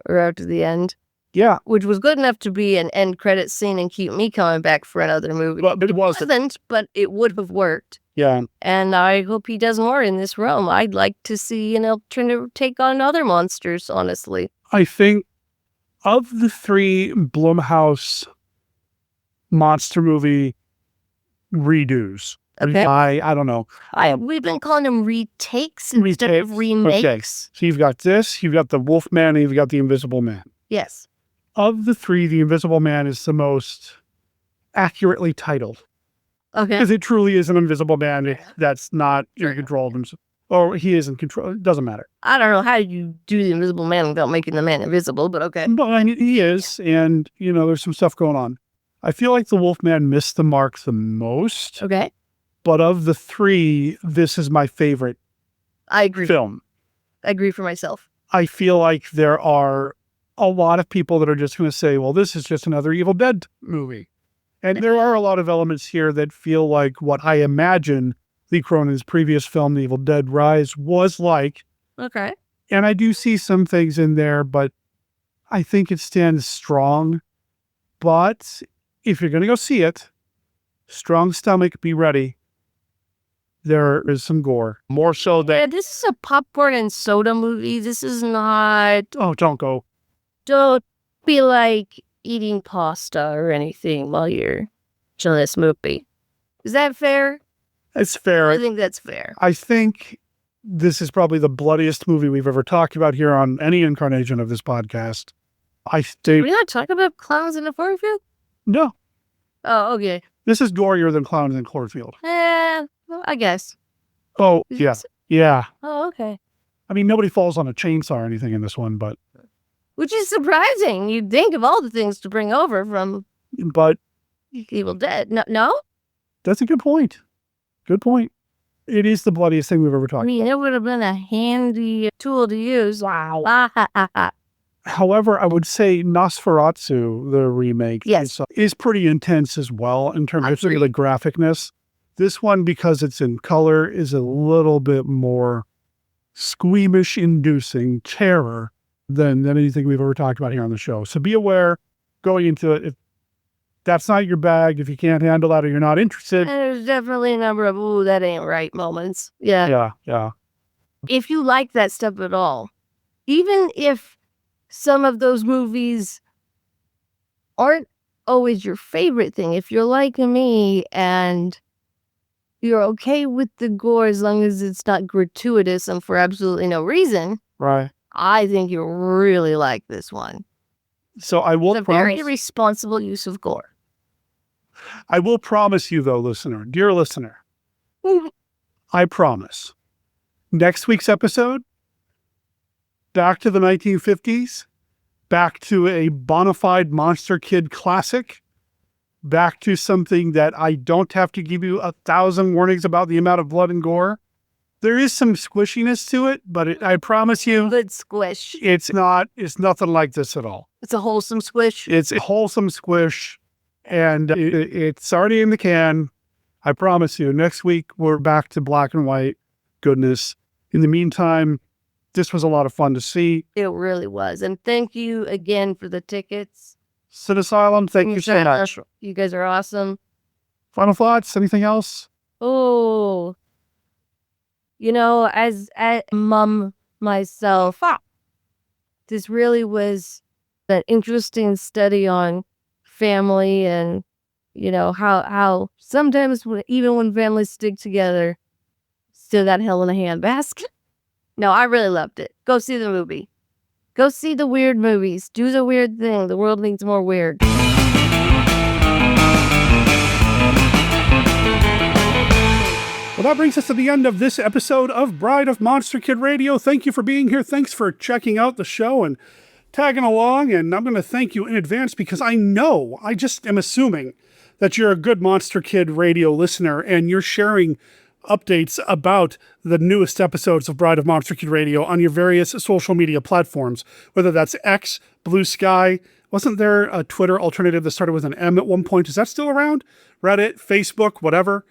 or out to the end. Yeah. Which was good enough to be an end credit scene and keep me coming back for another movie. But it wasn't. But it would have worked. Yeah. And I hope he does more in this realm. I'd like to see, trying to take on other monsters, honestly. I think of the three Blumhouse monster movie redos. Okay. I don't know. We've been calling them retakes instead of remakes. Okay. So you've got this, you've got the Wolfman, and you've got the Invisible Man. Yes. Of the three, the Invisible Man is the most accurately titled. Okay. Because it truly is an invisible man that's not in control of himself. Or he is in control. It doesn't matter. I don't know how you do the Invisible Man without making the man invisible, but okay. But I mean, he is, and, there's some stuff going on. I feel like the Wolfman missed the mark the most. Okay. But of the three, this is my favorite I agree. film. I agree for myself. I feel like there are a lot of people that are just going to say, well, this is just another Evil Dead movie. And there are a lot of elements here that feel like what I imagine the Cronin's previous film, The Evil Dead Rise, was like. Okay. And I do see some things in there, but I think it stands strong. But if you're going to go see it, strong stomach, be ready. there is some gore. More so than... Yeah, this is a popcorn and soda movie. This is not... Oh, don't go. Don't be like eating pasta or anything while you're watching this movie. Is that fair? It's fair. I think that's fair. I think this is probably the bloodiest movie we've ever talked about here on any incarnation of this podcast. I think... We're not talking about clowns in a cornfield? No. Oh, okay. This is gorier than Clowns in Cloverfield. Well, I guess. Oh, yeah. Yeah. Oh, okay. I mean, nobody falls on a chainsaw or anything in this one, but... Which is surprising. You'd think of all the things to bring over from But... Evil Dead. No? That's a good point. Good point. It is the bloodiest thing we've ever I talked about. mean, it would have been a handy tool to use. Wow. However, I would say Nosferatu, the remake, Yes. is pretty intense as well in terms of Agreed. the graphicness. This one, because it's in color, is a little bit more squeamish-inducing terror than anything we've ever talked about here on the show. So be aware going into it. If that's not your bag, if you can't handle that or you're not interested. And there's definitely a number of, ooh, that ain't right moments. Yeah. Yeah. If you like that stuff at all, even if some of those movies aren't always your favorite thing, if you're like me and you're okay with the gore as long as it's not gratuitous and for absolutely no reason, Right. I think you'll really like this one. So I will It's a very promise, responsible use of gore. I will promise you though, dear listener, I promise, next week's episode, back to the 1950s, back to a bona fide Monster Kid classic, back to something that I don't have to give you 1,000 warnings about the amount of blood and gore. There is some squishiness to it, but I promise you, Good squish. it's nothing like this at all. It's a wholesome squish. It's a wholesome squish, and it's already in the can. I promise you, next week we're back to black and white goodness. In the meantime, this was a lot of fun to see. It really was. And thank you again for the tickets. Cinesylum, thank you so much. You guys are awesome. Final thoughts? Anything else? Oh, as a mom myself, this really was an interesting study on family and, how sometimes even when families stick together, still got hell in a handbasket. No, I really loved it. Go see the movie. Go see the weird movies. Do the weird thing. The world needs more weird. Well, that brings us to the end of this episode of Bride of Monster Kid Radio. Thank you for being here. Thanks for checking out the show and tagging along. And I'm going to thank you in advance because I just am assuming that you're a good Monster Kid Radio listener and you're sharing updates about the newest episodes of Bride of Monster Kid Radio on your various social media platforms, whether that's X, Blue Sky. Wasn't there a Twitter alternative that started with an M at one point? Is that still around? Reddit, Facebook, whatever.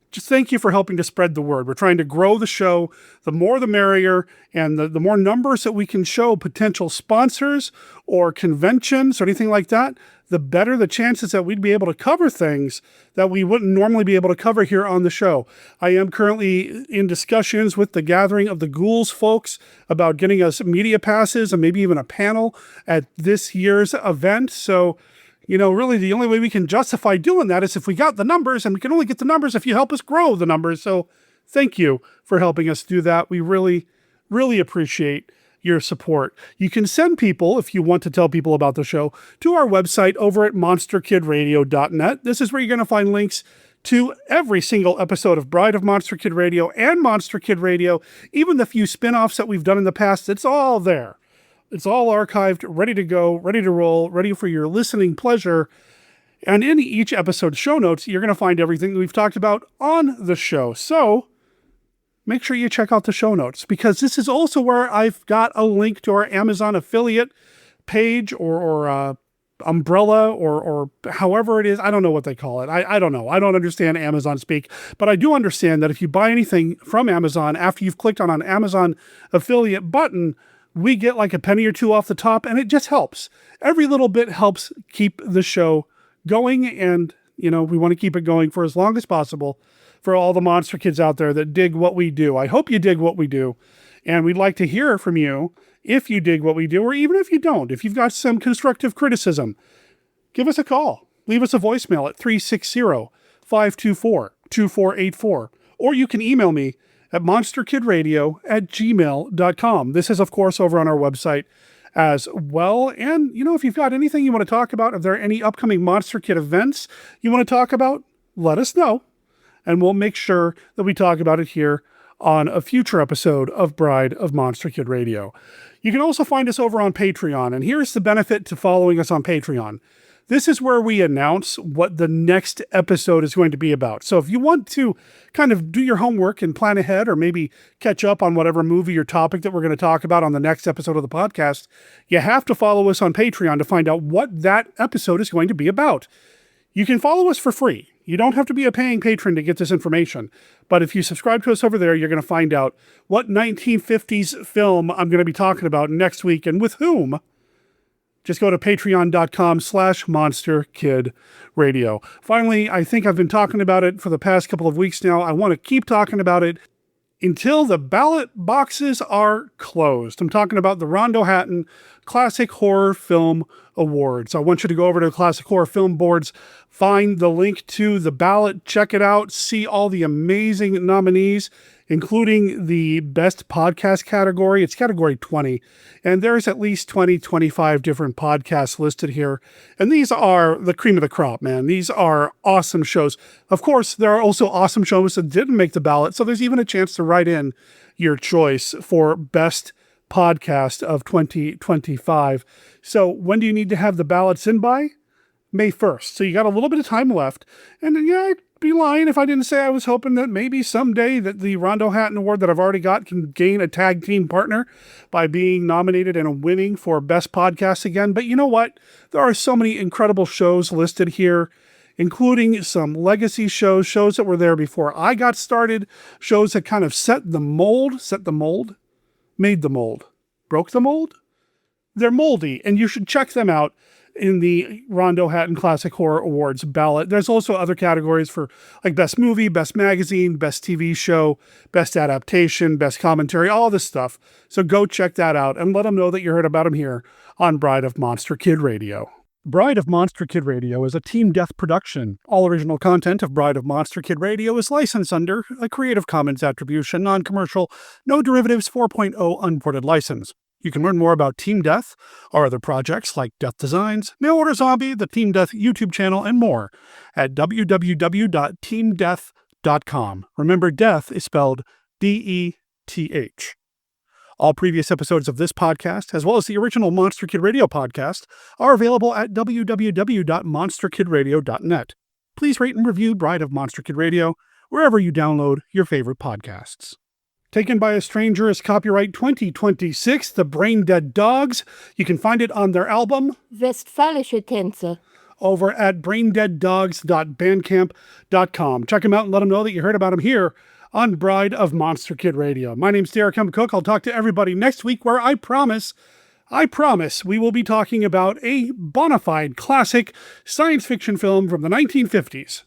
Just thank you for helping to spread the word. We're trying to grow the show. The more the merrier, and the more numbers that we can show potential sponsors or conventions or anything like that, the better the chances that we'd be able to cover things that we wouldn't normally be able to cover here on the show. I am currently in discussions with the Gathering of the Ghouls folks about getting us media passes and maybe even a panel at this year's event. So, really the only way we can justify doing that is if we got the numbers, and we can only get the numbers if you help us grow the numbers. So thank you for helping us do that. We really, really appreciate your support. You can send people, if you want to tell people about the show, to our website over at monsterkidradio.net. This is where you're going to find links to every single episode of Bride of Monster Kid Radio and Monster Kid Radio, even the few spin-offs that we've done in the past. It's all there. It's all archived, ready to go, ready to roll, ready for your listening pleasure. And in each episode show notes, you're going to find everything that we've talked about on the show. So make sure you check out the show notes, because this is also where I've got a link to our Amazon affiliate page or umbrella or however it is. I don't know what they call it. I don't know. I don't understand Amazon speak, but I do understand that if you buy anything from Amazon after you've clicked on an Amazon affiliate button, we get like a penny or two off the top, and it just helps. Every little bit helps keep the show going, and we want to keep it going for as long as possible. for all the monster kids out there that dig what we do. I hope you dig what we do. And we'd like to hear from you if you dig what we do, or even if you don't. If you've got some constructive criticism, give us a call. Leave us a voicemail at 360-524-2484. Or you can email me at monsterkidradio@gmail.com. This is, of course, over on our website as well. And, if you've got anything you want to talk about, if there are any upcoming Monster Kid events you want to talk about, let us know. And we'll make sure that we talk about it here on a future episode of Bride of Monster Kid Radio. You can also find us over on Patreon. And here's the benefit to following us on Patreon. This is where we announce what the next episode is going to be about. So if you want to kind of do your homework and plan ahead, or maybe catch up on whatever movie or topic that we're going to talk about on the next episode of the podcast, you have to follow us on Patreon to find out what that episode is going to be about. You can follow us for free. You don't have to be a paying patron to get this information. But if you subscribe to us over there, you're going to find out what 1950s film I'm going to be talking about next week and with whom. Just go to patreon.com/monsterkidradio. Finally, I think I've been talking about it for the past couple of weeks now. I want to keep talking about it until the ballot boxes are closed. I'm talking about the Rondo Hatton Classic Horror Film Awards. I want you to go over to the Classic Horror Film Boards, find the link to the ballot, check it out, see all the amazing nominees, including the best podcast category. It's category 20. And there's at least 20, 25 different podcasts listed here. And these are the cream of the crop, man. These are awesome shows. Of course, there are also awesome shows that didn't make the ballot. So there's even a chance to write in your choice for best podcast of 2025. So when do you need to have the ballots in by? May 1st. So you got a little bit of time left. And I'd be lying if I didn't say I was hoping that maybe someday that the Rondo Hatton Award that I've already got can gain a tag team partner by being nominated and winning for Best Podcast again. But you know what? There are so many incredible shows listed here, including some legacy shows that were there before I got started, shows that kind of set the mold, made the mold, broke the mold. They're moldy, and you should check them out in the Rondo Hatton Classic Horror Awards ballot. There's also other categories for like Best Movie, Best Magazine, Best TV Show, Best Adaptation, Best Commentary, all this stuff. So go check that out and let them know that you heard about them here on Bride of Monster Kid Radio. Bride of Monster Kid Radio is a Team Death production. All original content of Bride of Monster Kid Radio is licensed under a Creative Commons Attribution, Non-Commercial, No Derivatives 4.0 Unported license. You can learn more about Team Death, our other projects like Death Designs, Mail Order Zombie, the Team Death YouTube channel, and more at www.teamdeath.com. Remember, death is spelled D-E-T-H. All previous episodes of this podcast, as well as the original Monster Kid Radio podcast, are available at www.monsterkidradio.net. Please rate and review Bride of Monster Kid Radio wherever you download your favorite podcasts. Taken by a Stranger is copyright 2026, The Brain Dead Dogs. You can find it on their album, Westfälische Tänze, over at braindeaddogs.bandcamp.com. Check them out and let them know that you heard about them here on Bride of Monster Kid Radio. My name's Derek M. Cook. I'll talk to everybody next week where I promise we will be talking about a bona fide classic science fiction film from the 1950s.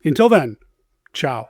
Until then, ciao.